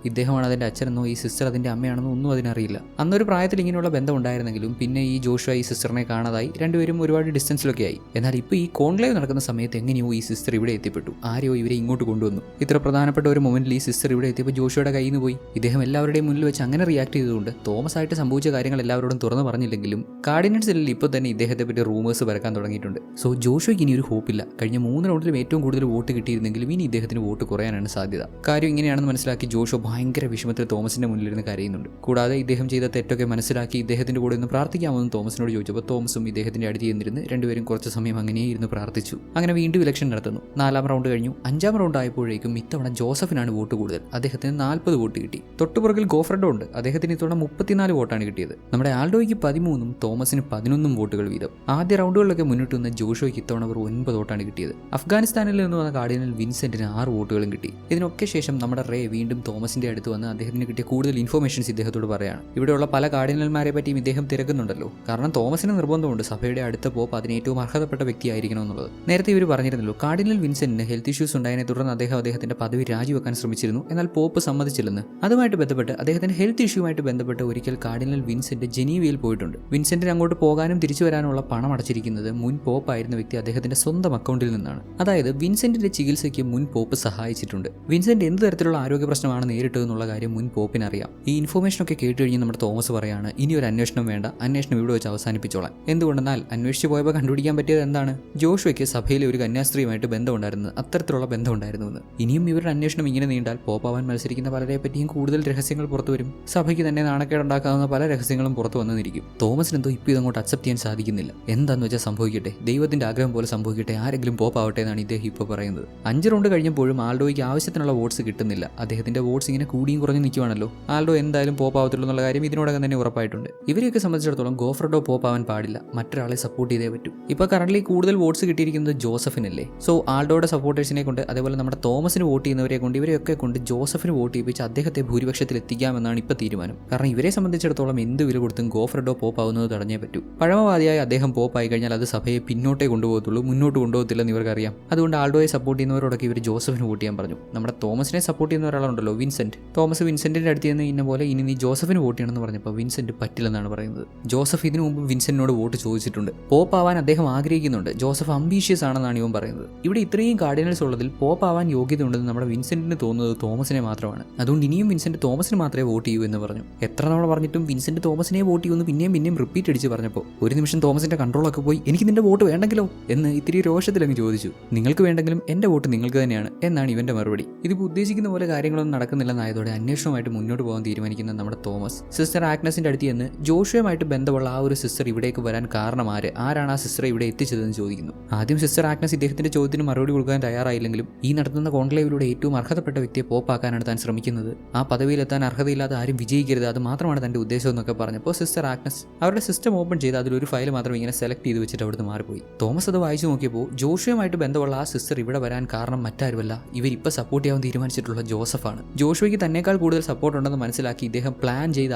ഇദ്ദേഹമാണ് അതിന്റെ അച്ഛനെന്നോ ഈ സിസ്റ്റർ അതിന്റെ അമ്മയാണെന്നോ ഒന്നും അതിനറിയില്ല. അന്നൊരു പ്രായത്തിൽ ഇങ്ങനെയുള്ള ബന്ധം ഉണ്ടായിരുന്നെങ്കിലും പിന്നെ ഈ ജോഷുവ ഈ സിസ്റ്ററിനെ കാണാതായി. രണ്ടുപേരും ഒരുപാട് ഡിസ്റ്റൻസിലൊക്കെ ആയി. എന്നാൽ ഇപ്പോൾ ഈ കോൺക്ലേവ് നടക്കുന്ന സമയത്ത് എങ്ങനെയോ ഈ സിസ്റ്റർ ഇവിടെ എത്തിപ്പെട്ടു. ആരെയോ ഇവരെ ഇങ്ങോട്ട് കൊണ്ടുവന്നു. ഇത്ര പ്രധാനപ്പെട്ട ഒരു മൊമെന്റിൽ ഈ സിസ്റ്റർ ഇവിടെ എത്തിയപ്പോൾ ജോഷുവയുടെ കയ്യിൽ നിന്ന് പോയി. ഇദ്ദേഹം എല്ലാവരുടെയും മുന്നിൽ വെച്ച് അങ്ങനെ റിയാക്ട് ചെയ്തുകൊണ്ട് തോമസ് ആയിട്ട് സംഭവിച്ച കാര്യങ്ങൾ എല്ലാവരോടും തുറന്നു പറഞ്ഞില്ലെങ്കിലും കാർഡിനൽസിൽ ഇപ്പോൾ തന്നെ ഇദ്ദേഹത്തെ പറ്റി റൂമേഴ്സ് പരക്കാൻ തുടങ്ങിയിട്ടുണ്ട്. സോ ജോഷുവയ്ക്ക് ഇനി ഒരു ഹോപ്പില്ല. കഴിഞ്ഞ 3 റൗണ്ടിലും ഏറ്റവും കൂടുതൽ വോട്ട് കിട്ടിയിരുന്നെങ്കിലും ഇനി ഇദ്ദേഹത്തിന് വോട്ട് കുറയാനാണ് സാധ്യത. കാര്യം ഇങ്ങനെയാണെന്ന് മനസ്സിലാക്കി ജോഷു ഭയങ്കര വിഷമത്തിൽ തോമസിന്റെ മുന്നിലിരുന്ന് കരയുന്നുണ്ട്. കൂടാതെ ഇദ്ദേഹം ചെയ്ത തെറ്റൊക്കെ മനസ്സിലാക്കി ഇദ്ദേഹത്തിന്റെ കൂടെ ഒന്ന് പ്രാർത്ഥിക്കാമെന്ന് തോമസിനോട് ചോദിച്ചപ്പോൾ തോമസും ഇദ്ദേഹത്തിന്റെ അടുത്ത് ചെന്നിരുന്ന് രണ്ടുപേരും കുറച്ച് സമയം അങ്ങനെ ഇരുന്ന് പ്രാർത്ഥിച്ചു. അങ്ങനെ വീണ്ടും ഇലക്ഷൻ നടത്തുന്നു. 4ാം റൗണ്ട് കഴിഞ്ഞു. 5ാം റൗണ്ട് ആയപ്പോഴേക്കും ഇത്തവണ ജോസഫിനാണ് വോട്ട് കൂടുതൽ. അദ്ദേഹത്തിന് 40 വോട്ട് കിട്ടി. തൊട്ടുപുറകിൽ ഗോഫ്രെഡോ ഉണ്ട്. അദ്ദേഹത്തിന് ഇത്തവണ 34 വോട്ടാണ് കിട്ടിയത്. നമ്മുടെ ആൾഡോയ്ക്ക് 13ഉം തോമസിന് 11 വോട്ടുകൾ വീതം. ആദ്യ റൗണ്ടുകളിലൊക്കെ മുന്നിട്ട് വന്ന ജോഷോയ്ക്ക് ഇത്തവണ 9 വോട്ടാണ് കിട്ടിയത്. അഫ്ഗാനിസ്ഥാനിൽ നിന്ന് വന്ന കാർഡിനൽ വിൻസെന്റിന് 6 വോട്ടുകളും കിട്ടി. ഇതിനൊക്കെ ശേഷം നമ്മുടെ റേ വീണ്ടും തോമസിന്റെ അടുത്ത് വന്ന് അദ്ദേഹത്തിന് കിട്ടിയ കൂടുതൽ ഇൻഫോർമേഷൻസ് ഇദ്ദേഹത്തോട് പറയാണ്. ഇവിടെയുള്ള പല കാർഡിനൽ കാർഡിനൽമാരെ പറ്റിയും ഇദ്ദേഹം തിരക്കുന്നുണ്ടല്ലോ. കാരണം തോമസിന് നിർബന്ധമുണ്ട് സഭയുടെ അടുത്ത പോപ്പ് അതിന് ഏറ്റവും അർഹതപ്പെട്ട വ്യക്തിയായിരിക്കണം എന്നുള്ളത്. നേരത്തെ ഇവർ പറഞ്ഞിരുന്നല്ലോ കാർഡിനൽ വിൻസെന്റിന് ഹെൽത്ത് ഇഷ്യൂസ് ഉണ്ടായതിനെ തുടർന്ന് അദ്ദേഹത്തിന്റെ പദവി രാജിവെക്കാൻ ശ്രമിച്ചിരുന്നു. എന്നാൽ പോപ്പ് സമ്മതിച്ചില്ലെന്ന്. അതുമായിട്ട് ബന്ധപ്പെട്ട് അദ്ദേഹത്തിന്റെ ഹെൽത്ത് ഇഷ്യൂമായിട്ട് ബന്ധപ്പെട്ട് ഒരിക്കൽ കാർഡിനൽ വിൻസെന്റ് ജനീവയിൽ പോയിട്ടുണ്ട്. വിൻസെന്റിന് അങ്ങോട്ട് പോകാനും തിരിച്ചു വരാനുള്ള പണം അടച്ചിരിക്കുന്നത് മുൻ പോപ്പ് ആയിരുന്ന വ്യക്തി അദ്ദേഹത്തിന്റെ സ്വന്തം അക്കൗണ്ടിൽ നിന്നാണ്. അതായത് വിൻസെന്റിന്റെ ചികിത്സയ്ക്ക് മുൻ പോപ്പ് സഹായിച്ചിട്ടുണ്ട്. വിൻസെന്റ് എന്ത് തരത്തിലുള്ള ആരോഗ്യ പ്രശ്നമാണ് നേരിട്ടതെന്നുള്ള കാര്യം മുൻ പോപ്പിന് അറിയാം. ഈ ഇൻഫോർമേഷൻ ഒക്കെ കേട്ട് കഴിഞ്ഞ് നമ്മുടെ തോമസ് പറയാണ് ഇനി ഒരു അന്വേഷണം വേണ്ട, അന്വേഷണം ഇവിടെ വെച്ച് അവസാനിപ്പിച്ചോളാം. എന്തുകൊണ്ടെന്നാൽ അന്വേഷിച്ച് പോയപ്പോൾ കണ്ടുപിടിക്കാൻ പറ്റിയത് എന്താണ്? ജോഷുവയ്ക്ക് സഭയിലെ ഒരു കന്യാസ്ത്രീയുമായിട്ട് ബന്ധമുണ്ടായിരുന്നു, അത്തരത്തിലുള്ള ബന്ധമുണ്ടായിരുന്നുവെന്ന്. ഇനിയും ഇവരുടെ അന്വേഷണം ഇങ്ങനെ നീണ്ടാൽ പോപ്പാവാൻ മത്സരിക്കുന്ന പലരെ പറ്റിയും കൂടുതൽ രഹസ്യങ്ങൾ പുറത്തു വരും. സഭയ്ക്ക് തന്നെ നാണക്കേടുണ്ടാക്കാവുന്ന പല രഹസ്യങ്ങളും പുറത്തു വന്നിരിക്കും. തോമസിന് എന്തോ ഇപ്പോൾ ഇതങ്ങോട്ട് അക്സെപ്റ്റ് ചെയ്യാൻ സാധിക്കുന്നില്ല. എന്താന്ന് വെച്ചാൽ സംഭവിക്കട്ടെ, ദൈവത്തിന്റെ ആഗ്രഹം പോലെ സംഭവിക്കട്ടെ, ആരെങ്കിലും പോപ്പാവട്ടെ എന്നാണ് ഇദ്ദേഹം ഇപ്പോൾ പറയുന്നത്. 5 റൗണ്ട് കഴിഞ്ഞപ്പോഴും ആൾഡോയ്ക്ക് ആവശ്യത്തിനുള്ള വോട്ട്സ് കിട്ടുന്നില്ല. അദ്ദേഹത്തിന്റെ വോട്ട്സ് ഇങ്ങനെ കൂടിയും കുറഞ്ഞു നിൽക്കുവാണല്ലോ. ആൾഡോ എന്തായാലും പോപ്പാവത്തുള്ളൂ എന്നുള്ള കാര്യം ഇതിനോടകം തന്നെ ഉറപ്പായിട്ടുണ്ട്. ഇവരെയൊക്കെ സംബന്ധിച്ചിടത്തോളം ഗോഫ്രഡോ പോപ്പാവാൻ പാടില്ല, മറ്റൊരാളെ സപ്പോർട്ട് ചെയ്തേ പറ്റൂ. ഇപ്പോൾ കറന്റ് കൂടുതൽ വോട്ട്സ് കിട്ടിയിരിക്കുന്നത് ജോസഫിനല്ലേ. സോ ആൾഡോയുടെ സപ്പോർട്ടേഴ്സിനെ കൊണ്ട് അതേപോലെ നമ്മുടെ തോമസിന് വോട്ട് ചെയ്യുന്നവരെ കൊണ്ട് ഇവരെയൊക്കെ കൊണ്ട് ജോസഫിന് വോട്ട് ചെയ്യിപ്പിച്ച് അദ്ദേഹത്തെ ഭൂരിപക്ഷത്തിൽ എത്തിക്കാമെന്നാണ് ഇപ്പോൾ തീരുമാനം. കാരണം ഇവരെ സംബന്ധിച്ചിടത്തോളം എന്ത് വില കൊടുത്തും ഗോഫ്രഡോ പോപ്പാവുന്നത് തടഞ്ഞേ പറ്റൂ. പഴമവാദിയായി അദ്ദേഹം പോപ്പായി കഴിഞ്ഞാൽ അത് സഭയെ പിന്നോട്ടേ കൊണ്ടുപോകത്തുള്ളൂ, മുന്നോട്ട് കൊണ്ടുപോകത്തില്ലെന്ന് ഇവർക്കറിയാം. അതുകൊണ്ട് ആൾഡോയെ സപ്പോർട്ട് ചെയ്യുന്നവരോടൊക്കെ ഇവർ ജോസഫിന് വോട്ട് ചെയ്യാൻ പറഞ്ഞു. നമ്മുടെ തോമസിനെ സപ്പോർട്ട് ചെയ്യുന്ന ഒരാളുണ്ടല്ലോ വിൻസെന്റ്. തോമസ് വിൻസെന്റിന്റെ അടുത്ത് നിന്ന് ഇന്ന പോലെ ഇനി നീ ജോസഫിന് വോട്ട് ചെയ്യണമെന്ന് പറഞ്ഞപ്പോൾ വിൻസെന്റ് പറ്റില്ലെന്നാണ് പറയുന്നത്. ജോസഫ് ഇതിനു മുമ്പ് വിൻസെന്റിനോട് വോട്ട് ചോദിച്ചിട്ടുണ്ട്. പോപ്പാവാൻ അദ്ദേഹം ആഗ്രഹിക്കുന്നുണ്ട്. ജോസഫ് അംബീഷ്യസ് ആണെന്നാണ് ഇവൻ പറയുന്നത്. ഇവിടെ ഇത്രയും കാർഡിനൽസ് ഉള്ളതിൽ പോപ്പാവാൻ യോഗ്യത ഉണ്ടെന്ന് നമ്മുടെ വിൻസെന്റിന് തോന്നുന്നത് തോമസിനെ മാത്രമാണ്. അതുകൊണ്ട് ഇനിയും വിൻസെന്റ് തോമസിന് മാത്രമേ വോട്ട് ചെയ്യൂ എന്ന് പറഞ്ഞു. എത്ര തവണ പറഞ്ഞിട്ടും വിൻസെന്റ് തോമസിനെ വോട്ട് ചെയ്യുമെന്ന് പിന്നെയും റിപ്പീറ്റ് അടിച്ച് പറഞ്ഞപ്പോൾ ഒരു നിമിഷം തോമസിന്റെ കൺട്രോളൊക്കെ പോയി എനിക്ക് നിന്റെ വോട്ട് വേണ്ടെങ്കിലോ എന്ന് ഇത്തിരി രോഷത്തിലങ്ങ് ചോദിച്ചു. നിങ്ങൾക്ക് വേണ്ടെങ്കിലും എന്റെ വോട്ട് നിങ്ങൾക്ക് തന്നെയാണ് എന്നാണ് ഇവന്റെ മറുപടി. ഇതിപ്പോൾ ഉദ്ദേശിക്കുന്ന പോലെ കാര്യങ്ങളൊന്നും നടക്കുന്നില്ലെന്നായതോടെ അന്വേഷണവുമായിട്ട് മുന്നോട്ട് പോകാൻ തീരുമാനിക്കുന്ന നമ്മുടെ തോമസ് സിസ്റ്റർ ആഗ്നസിന്റെ അടുത്ത് നിന്ന് ജോഷുവുമായിട്ട് ബന്ധമുള്ള ആ ഒരു സിസ്റ്റർ ഇവിടേക്ക് വരാൻ കാരണം ആരാണ് ആ സിസ്റ്ററെ ഇവിടെ എത്തിച്ചതെന്ന് ചോദിക്കുന്നു. ആദ്യം സിസ്റ്റർ ആഗ്നസ് ഇദ്ദേഹത്തിന്റെ ചോദ്യത്തിന് മറുപടി കൊടുക്കാൻ തയ്യാറായില്ലെങ്കിലും ഈ നടത്തുന്ന കോൺക്ലേവിലൂടെ ഏറ്റവും അർഹതപ്പെട്ട വ്യക്തിയെ പോപ്പാക്കാനാണ് താൻ ശ്രമിക്കുന്നത്. ആ പദവിയിലെത്താൻ അർഹതയില്ലാതെ ആരും വിജയിക്കരുത്, അത് മാത്രമാണ് തന്റെ ഉദ്ദേശം എന്നൊക്കെ പറഞ്ഞപ്പോൾ സിസ്റ്റർ ആഗ്നസ് അവരുടെ സിസ്റ്റം ഓപ്പൺ ചെയ്ത് അതിലൊരു ഫയൽ മാത്രം ഇങ്ങനെ സെലക്ട് ചെയ്ത് വെച്ചിട്ട് അവിടുന്ന് മാറിപ്പോയി. തോമസ് അത് വായിച്ചു നോക്കിയപ്പോൾ ജോഷുവുമായിട്ട് ബന്ധമുള്ള ആ സിസ്റ്റർ ഇവിടെ വരാൻ കാരണം മറ്റാരുമല്ല, ഇവരിപ്പോൾ സപ്പോർട്ട് ചെയ്യാൻ തീരുമാനിച്ചിട്ടുള്ള ജോസഫാണ്. ജോഷുവയ്ക്ക് തന്നെക്കാൾ കൂടുതൽ സപ്പോർട്ട് ഉണ്ടെന്ന് മനസ്സിലാക്കി ഇദ്ദേഹം പ്ലാൻ ചെയ്ത്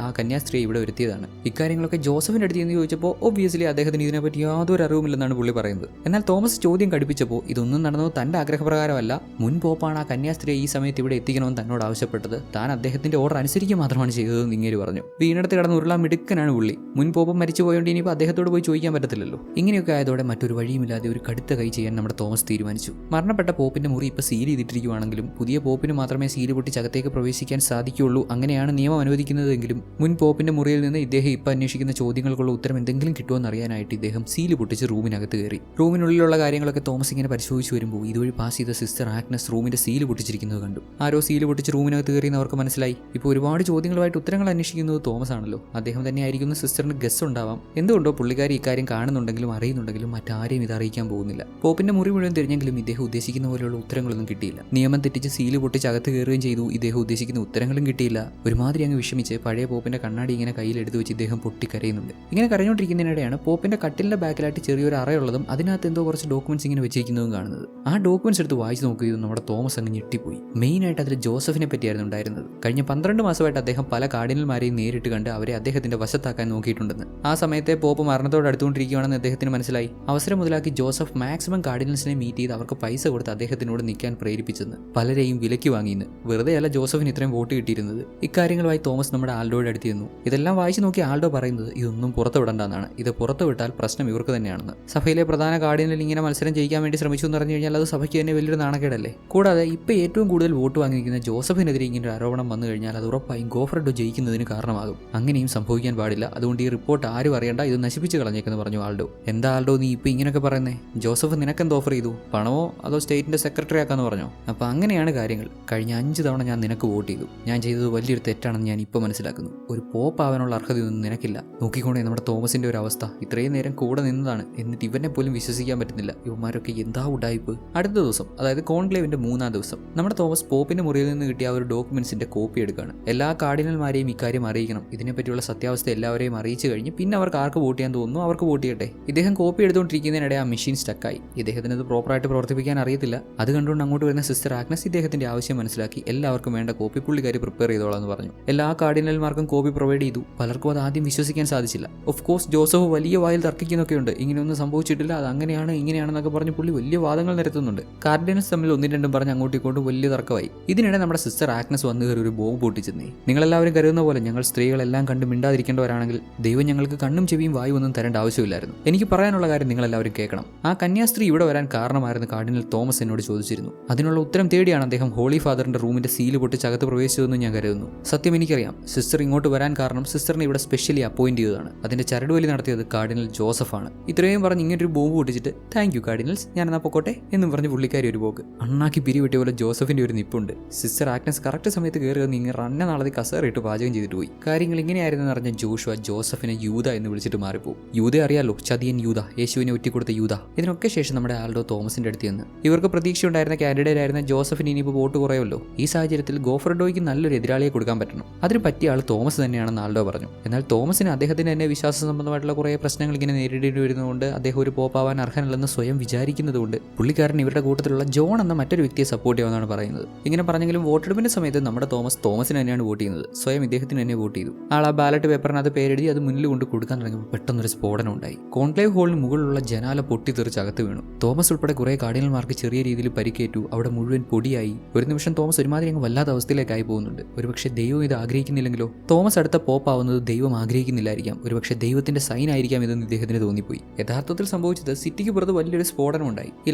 ആ കന്യാസ്ത്രീയെ ഇവിടെ വരുത്തിയതാണ്. ഇക്കാര്യങ്ങളൊക്കെ ജോസഫിന്റെ അടുത്ത് എന്ന് ചോദിച്ചപ്പോൾ ഒബ്വിയസ്ലി അദ്ദേഹത്തിന് ഇതിനെപ്പറ്റി യാതൊരു അറിവുമില്ലെന്നാണ് പുള്ളി പറയുന്നത്. എന്നാൽ തോമസ് ചോദ്യം കടുപ്പിച്ചപ്പോൾ ഇതൊന്നും നടന്നത് തന്റെ ആഗ്രഹപ്രകാരമല്ല, മുൻ പോപ്പാണ് ആ കന്യാസ്ത്രീയെ ഈ സമയത്ത് ഇവിടെ എത്തിക്കണമെന്ന് തന്നോട് ആവശ്യപ്പെട്ടത്, താൻ അദ്ദേഹത്തിന്റെ ഓർഡർ അനുസരിക്കുക മാത്രമാണ് ചെയ്തതെന്ന് ഇങ്ങേര് പറഞ്ഞു. വീണെടുത്ത് കിടന്ന് ഉരുളാൻ മിടുക്കനാണ് പുള്ളി. മുൻ പോപ്പം മരിച്ചു പോയോണ്ട് ഇനിയിപ്പോൾ അദ്ദേഹത്തോട് പോയി ചോദിക്കാൻ പറ്റത്തില്ലല്ലോ. ഇങ്ങനെയൊക്കെ ആയതോടെ മറ്റൊരു വഴിയുമില്ലാതെ ഒരു കടുത്ത കൈ ചെയ്യാൻ നമ്മുടെ തോമസ് തീരുമാനിച്ചു. മരണപ്പെട്ട പോപ്പിന്റെ മുറി ഇപ്പോൾ സീൽ ചെയ്തിട്ടിരിക്കുകയാണെങ്കിലും പുതിയ പോപ്പിന് മാത്രമേ സീല് പൊട്ടിച്ച് അകത്തേക്ക് പ്രവേശിക്കാൻ സാധിക്കുകയുള്ളൂ, അങ്ങനെയാണ് നിയമം അനുവദിക്കുന്നതെങ്കിലും മുൻ പോപ്പിന്റെ മുറിയിൽ നിന്ന് ഇദ്ദേഹം ഇപ്പോൾ അന്വേഷിക്കുന്ന ചോദ്യങ്ങൾക്കുള്ള ഉത്തരം എന്തെങ്കിലും കിട്ടുമെന്ന് അറിയാനായിട്ട് ഇദ്ദേഹം സീല് പൊട്ടിച്ച് റൂമിനകത്ത് കയറി. റൂമിനുള്ളിലുള്ള കാര്യങ്ങളൊക്കെ തോമസ് ഇങ്ങനെ പരിശോധിച്ച് വരുമ്പോൾ ഇതുവഴി പാസ് ചെയ്ത സിസ്റ്റർ ആഗ്നസ് റൂമിന്റെ സീല് പൊട്ടിച്ചിരിക്കുന്നത് കണ്ടു. ആരോ സീല് പൊട്ടിച്ച് റൂമിനകത്ത് കയറിയെന്ന് അവർക്ക് മനസ്സിലായി. ഇപ്പോൾ ഒരുപാട് ചോദ്യങ്ങളുമായിട്ട് ഉത്തരങ്ങൾ അന്വേഷിക്കുന്നത് തോമസ് ആണല്ലോ. അദ്ദേഹം തന്നെ ആയിരിക്കുന്ന സിസ്റ്ററിന് ഗസ് ഉണ്ടാവാം. എന്തുകൊണ്ടോ പുള്ളിക്കാരി ഇക്കാര്യം കാണുന്നുണ്ടെങ്കിലും അറിയുന്നുണ്ടെങ്കിലും മറ്റാരെയും ഇത് അറിയിക്കാൻ പോകുന്നില്ല. പോപ്പിന്റെ മുറി മുഴുവൻ തിരിഞ്ഞെങ്കിലും ഇദ്ദേഹം ഉദ്ദേശിക്കുന്ന പോലെയുള്ള ഉത്തരങ്ങളൊന്നും കിട്ടിയില്ല. നിയമം തെറ്റിച്ച് സീല് പൊട്ടിച്ച് അകത്ത് കയറുകയും ചെയ്തു. ഇദ്ദേഹം ഉദ്ദേശിക്കുന്ന ഉത്തരങ്ങളും കിട്ടിയില്ല. ഒരുമാതിരി അങ്ങ് വിഷമിച്ച് പഴയ പോപ്പിന്റെ കണ്ണാടി ഇങ്ങനെ കയ്യിലെടുത്ത് വെച്ച് ഇദ്ദേഹം പൊട്ടിക്കരയുന്നുണ്ട്. ഇങ്ങനെ കരഞ്ഞുകൊണ്ടിരിക്കുന്നതിനിടെയാണ് പോപ്പിന്റെ കട്ടിലിന്റെ ബാക്കിലായിട്ട് ചെറിയൊരു അറയുള്ളതും അതിനകത്ത് എന്തോ കുറച്ച് ഡോക്യുമെന്റ്സ് ഇങ്ങനെ വെച്ചിരിക്കുന്നതും കാണുന്നത്. ആ ഡോക്യുമെന്റ്സ് എടുത്ത് വായിച്ചു നോക്കുകയും നമ്മുടെ തോമസ് അങ്ങ് ഞെട്ടിപ്പോയി. മെയിനായിട്ട് അതിൽ ജോസഫിനെ പറ്റിയായിരുന്നു ഉണ്ടായിരുന്നത്. കഴിഞ്ഞ 12 മാസമായിട്ട് അദ്ദേഹം പല കാർഡിനൽമാരെയും നേരിട്ട് കണ്ട് അവരെ അദ്ദേഹത്തിന്റെ വശത്താക്കാൻ നോക്കിയിട്ടുണ്ടെന്ന്. ആ സമയത്തെ പോപ്പ് മരണത്തോട് അടുത്തുകൊണ്ടിരിക്കുകയാണെന്ന് അദ്ദേഹത്തിന് മനസ്സിലായി. അവസരം മുതലാക്കി ജോസഫ് മാക്സിമം കാർഡിനൽസിനെ മീറ്റ് ചെയ്ത് അവർക്ക് പൈസ കൊടുത്ത് അദ്ദേഹത്തിനോട് നിൽക്കാൻ പ്രേരിപ്പിച്ചെന്ന്, പലരെയും വിലയ്ക്ക് വാങ്ങിയെന്ന്. വെറുതെ അല്ല ജോസഫിന് ഇത്രയും വോട്ട് കിട്ടിയിരുന്നത്. ഇക്കാര്യങ്ങളുമായി തോമസ് നമ്മുടെ ആൾഡോയുടെ അടുത്ത് ചെന്നു. ഇതെല്ലാം വായിച്ചു നോക്കി ആൾഡോ പറയുന്നത് ഇതൊന്നും പുറത്തുവിടണ്ടെന്നാണ്. ഇത് പുറത്തുവിട്ടാൽ പ്രശ്നം ഇവർക്ക് തന്നെയാണെന്ന്. സഭയിലെ പ്രധാന കാർഡിനൽ ഇങ്ങനെ മത്സരം ജയിക്കാൻ വേണ്ടി ശ്രമിച്ചു എന്ന് പറഞ്ഞു കഴിഞ്ഞാൽ അത് സഭയ്ക്ക് തന്നെ വലിയൊരു നാണക്കേടല്ലേ. കൂടാതെ ഇപ്പോൾ ഏറ്റവും കൂടുതൽ വോട്ട് വാങ്ങിയിരിക്കുന്ന ജോസഫിനെതിരെ ഇങ്ങനെ ഒരു ആരോപണം വന്നു കഴിഞ്ഞാൽ അത് ഉറപ്പായും ഗോഫ്രഡോ ജയിക്കുന്നതിന് കാരണമാകും. അങ്ങനെയും സംഭവിക്കാൻ പാടില്ല. അതുകൊണ്ട് ഈ റിപ്പോർട്ട് ആരും അറിയണ്ട, ഇത് നശിപ്പിച്ച് കളഞ്ഞേക്കെന്ന് പറഞ്ഞു ആൾഡോ. എന്താ ആൾഡോ നീ ഇപ്പോൾ ഇങ്ങനെയൊക്കെ പറയുന്നേ? ജോസഫ് നിനക്കെന്ത് ഓഫർ ചെയ്തു? പണമോ അതോ സ്റ്റേറ്റിന്റെ സെക്രട്ടറി ആക്കാന്ന് പറഞ്ഞോ? അപ്പോൾ അങ്ങനെയാണ് കാര്യങ്ങൾ. കഴിഞ്ഞ 5 തവണ ഞാൻ നിനക്ക് വോട്ട് ചെയ്തു. ഞാൻ ചെയ്തത് വലിയൊരു തെറ്റാണെന്ന് ഞാൻ ഇപ്പോൾ മനസ്സിലാക്കുന്നു. ഒരു പോപ്പ് ആവാനുള്ള അർഹതയൊന്നും നിനക്കില്ല. നോക്കിക്കൊണ്ടേ നമ്മുടെ തോമസിന്റെ ഒരു അവസ്ഥ. ഇത്രയും നേരം കൂടെ നിന്നതാണ്, എന്നിട്ട് ഇവനെ പോലും വിശ്വസിക്കാൻ പറ്റുന്നില്ല. ഇവന്മാരൊക്കെ എന്താ ഉടായിപ്പ്. അടുത്ത ദിവസം, അതായത് കോൺക്ലേവിന്റെ 3-ാം ദിവസം, നമ്മുടെ തോമസ് പോപ്പിന്റെ മുറിയിൽ നിന്ന് കിട്ടിയ ആ ഒരു ഡോക്യുമെന്റ്സിന്റെ കോപ്പി എടുക്കുകയാണ്. എല്ലാ കാർഡിനൽമാരെയും ഇക്കാര്യം അറിയിക്കണം. ഇതിനെപ്പറ്റിയുള്ള സത്യാവസ്ഥ എല്ലാവരെയും അറിയിച്ചു കഴിഞ്ഞ് പിന്നെ അവർക്ക് ആർക്ക് വോട്ട് ചെയ്യാൻ തോന്നുന്നു അവർക്ക് വോട്ട് ചെയ്യട്ടെ. ഇദ്ദേഹം കോപ്പി എടുത്തുകൊണ്ടിരിക്കുന്നതിനിടെ ആ മെഷീൻ സ്റ്റക്കായി. ഇദ്ദേഹത്തിന് ഇത് പ്രോപ്പറായിട്ട് പ്രവർത്തിപ്പിക്കാൻ അറിയത്തില്ല. അത് കണ്ടുകൊണ്ട് അങ്ങോട്ട് വരുന്ന സിസ്റ്റർ ആഗ്നസ് ഇദ്ദേഹത്തിന്റെ ആവശ്യം മനസ്സിലാക്കി എല്ലാവർക്കും വേണ്ട കോപ്പി പുള്ളിക്കാരി പ്രിപ്പയർ ചെയ്തോളാം എന്ന് പറഞ്ഞു. എല്ലാ കാർഡിനൽമാർക്കും കോപ്പി പ്രൊവൈഡ് പ്രൊവൈഡ് ചെയ്തു. പലർക്കും അത് ആദ്യം വിശ്വസിക്കാൻ സാധിച്ചില്ല. ഓഫ് കോഴ്സ് ജോസഫ് വലിയ വായിൽ തർക്കിക്കുന്നൊക്കെയുണ്ട്, ഇങ്ങനെയൊന്നും സംഭവിച്ചിട്ടില്ല, അത് അങ്ങനെയാണ് ഇങ്ങനെയാണെന്നൊക്കെ പറഞ്ഞ് പുള്ളി വലിയ വാദങ്ങൾ നിരത്തുന്നുണ്ട്. കാർഡിനൽസ് തമ്മിൽ ഒന്നും രണ്ടും പറഞ്ഞ് അങ്ങോട്ടും ഇങ്ങോട്ടും വലിയ തർക്കമായി. ഇതിനിടെ നമ്മുടെ സിസ്റ്റർ ആഗ്നസ് വന്നു കയറി ഒരു ബോംബ് പൊട്ടിച്ചെന്നേ. നിങ്ങളെല്ലാവരും കരുതുന്ന പോലെ ഞങ്ങൾ സ്ത്രീകളെല്ലാം കണ്ട് മിണ്ടാതിരിക്കേണ്ടവരാണെങ്കിൽ ദൈവം ഞങ്ങൾക്ക് കണ്ണും ചെവിയും വായും ഒന്നും തരേണ്ട ആവശ്യമില്ലായിരുന്നു. എനിക്ക് പറയാനുള്ള കാര്യം നിങ്ങളെല്ലാവരും കേൾക്കണം. ആ കന്യാസ്ത്രീ ഇവിടെ വരാൻ കാരണമായിരുന്നു കാർഡിനൽ തോമസ് എന്നോട് ചോദിച്ചിരുന്നു. അതിനുള്ള ഉത്തരം തേടിയാണ് അദ്ദേഹം ഹോളി ഫാദറിന്റെ റൂമിന്റെ സീല് പൊട്ടിച്ചകത്ത് പ്രവേശിച്ചതെന്ന് ഞാൻ കരുതുന്നു. സത്യം എനിക്കറിയാം. സിസ്റ്റർ ഇങ്ങോട്ട് വരാൻ കാരണം സിസ്റ്ററിനെ ഇവിടെ സ്പെഷ്യലി അപ്പോയിന്റ് ചെയ്തതാണ്. അതിന്റെ ചരടുവലി നടത്തിയത് കാർഡിനൽ ജോസഫാണ്. ഇത്രയും പറഞ്ഞ് ഇങ്ങനൊരു ബോംബ് പൊട്ടിച്ചിട്ട് താങ്ക് യു കാർഡിനൽസ്, ഞാൻ എന്നാ പൊക്കോട്ടെ എന്നും പറഞ്ഞ് പുള്ളിക്കാരി ഒരു പോക്ക്. അണ്ണാക്കി പിരിവിട്ടിയ പോലെ ജോസഫിന്റെ ഒരു നിപ്പുണ്ട്. സിസ്റ്റർ ആഗ്നസ് കറക്റ്റ് സമയത്ത് കയറി നീങ്ങി റണ്ണ നാളെ കസേറിട്ട് പാചകം ചെയ്തിട്ട് പോയി. കാര്യങ്ങൾ ഇങ്ങനെയായിരുന്നെന്ന് അറിഞ്ഞ ജോഷുവ ജോസഫിനെ യൂദ എന്ന് വിളിച്ചിട്ട് മാറിപ്പോകും. യൂദ അറിയാലോ, ചതിയൻ യൂദ, യേശുവിനെ ഒറ്റിക്കൊടുത്ത യൂദ. ഇതിനൊക്കെ ശേഷം നമ്മുടെ ആൽഡോ തോമസിന്റെ അടുത്ത് നിന്ന് ഇവർക്ക് പ്രതീക്ഷയുണ്ടായിരുന്ന കാൻഡിഡേറ്റ് ആയിരുന്ന ജോസഫിന് ഇനിയിപ്പോൾ വോട്ട് കുറയുമല്ലോ. ഈ സാഹചര്യത്തിൽ ഗോഫർഡോയ്ക്ക് നല്ലൊരു എതിരാളിയെ കൊടുക്കാൻ പറ്റണം. അതിന് പറ്റിയ ആൾ തോമസ് തന്നെയാണെന്ന് ആൽഡോ പറഞ്ഞു. എന്നാൽ തോമസിന് അദ്ദേഹത്തിന് തന്നെ വിശ്വാസ സംബന്ധമായിട്ടുള്ള കുറേ പ്രശ്നങ്ങൾ ഇങ്ങനെ നേരിടേണ്ടി വരുന്നതുകൊണ്ട് അദ്ദേഹം ഒരു പോപ്പാവാൻ അർഹനല്ലെന്ന് സ്വയം വിചാരിക്കുന്നതുകൊണ്ട് പുള്ളിക്കാരൻ ഇവരുടെ കൂട്ടത്തിലുള്ള ജോൺ എന്ന മറ്റൊരു വ്യക്തിയെ സപ്പോർട്ട് ചെയ്യുമെന്നാണ് പറയുന്നത്. ഇങ്ങനെ പറഞ്ഞെങ്കിലും വോട്ടെടുപ്പിന്റെ സമയത്ത് നമ്മുടെ തോമസിന് തന്നെയാണ് വോട്ട് ചെയ്യുന്നത്. സ്വയം ഇദ്ദേഹത്തിന് തന്നെ വോട്ട് ചെയ്തു. ആൾ ആ ബാലറ്റ് പേപ്പറിനകത്ത് പേരെഴുതി അത് മുന്നിൽ കൊണ്ട് കൊടുക്കാൻ തുടങ്ങിയപ്പോൾ പെട്ടെന്നൊരു സ്ഫോടനം ഉണ്ടായി. കോൺക്ലേവ് ഹോളിന് മുകളിലുള്ള ജനാല പൊട്ടിത്തെറിച്ച് അകത്ത് വീണു. തോമസ് ഉൾപ്പെടെ കുറേ കാർഡിനൽമാർക്ക് ചെറിയ രീതിയിൽ പരിക്കേറ്റു. അവിടെ മുഴുവൻ പൊടിയായി. ഒരു നിമിഷം തോമസ് ഒരുമാതിരി അങ്ങ് വല്ലാത്ത അവസ്ഥയിലേക്കായി പോകുന്നുണ്ട്. ഒരുപക്ഷെ ദൈവം ഇത് ആഗ്രഹിക്കുന്നില്ലെങ്കിലോ? തോമസ് അടുത്ത പോപ്പാവുന്നത് ദൈവം ആഗ്രഹിക്കുന്നില്ലായിരിക്കാം. ഒരുപക്ഷെ ദൈവത്തിന്റെ സൈൻ ആയിരിക്കാം ഇതെന്ന് ഇദ്ദേഹത്തിന് തോന്നിപ്പോയി. യഥാർത്ഥത്തിൽ സംഭവിച്ചത് സിറ്റിക്ക് പുറത്ത് വലിയൊരു സ്ഫോടനം ഉണ്ടായി. ഈ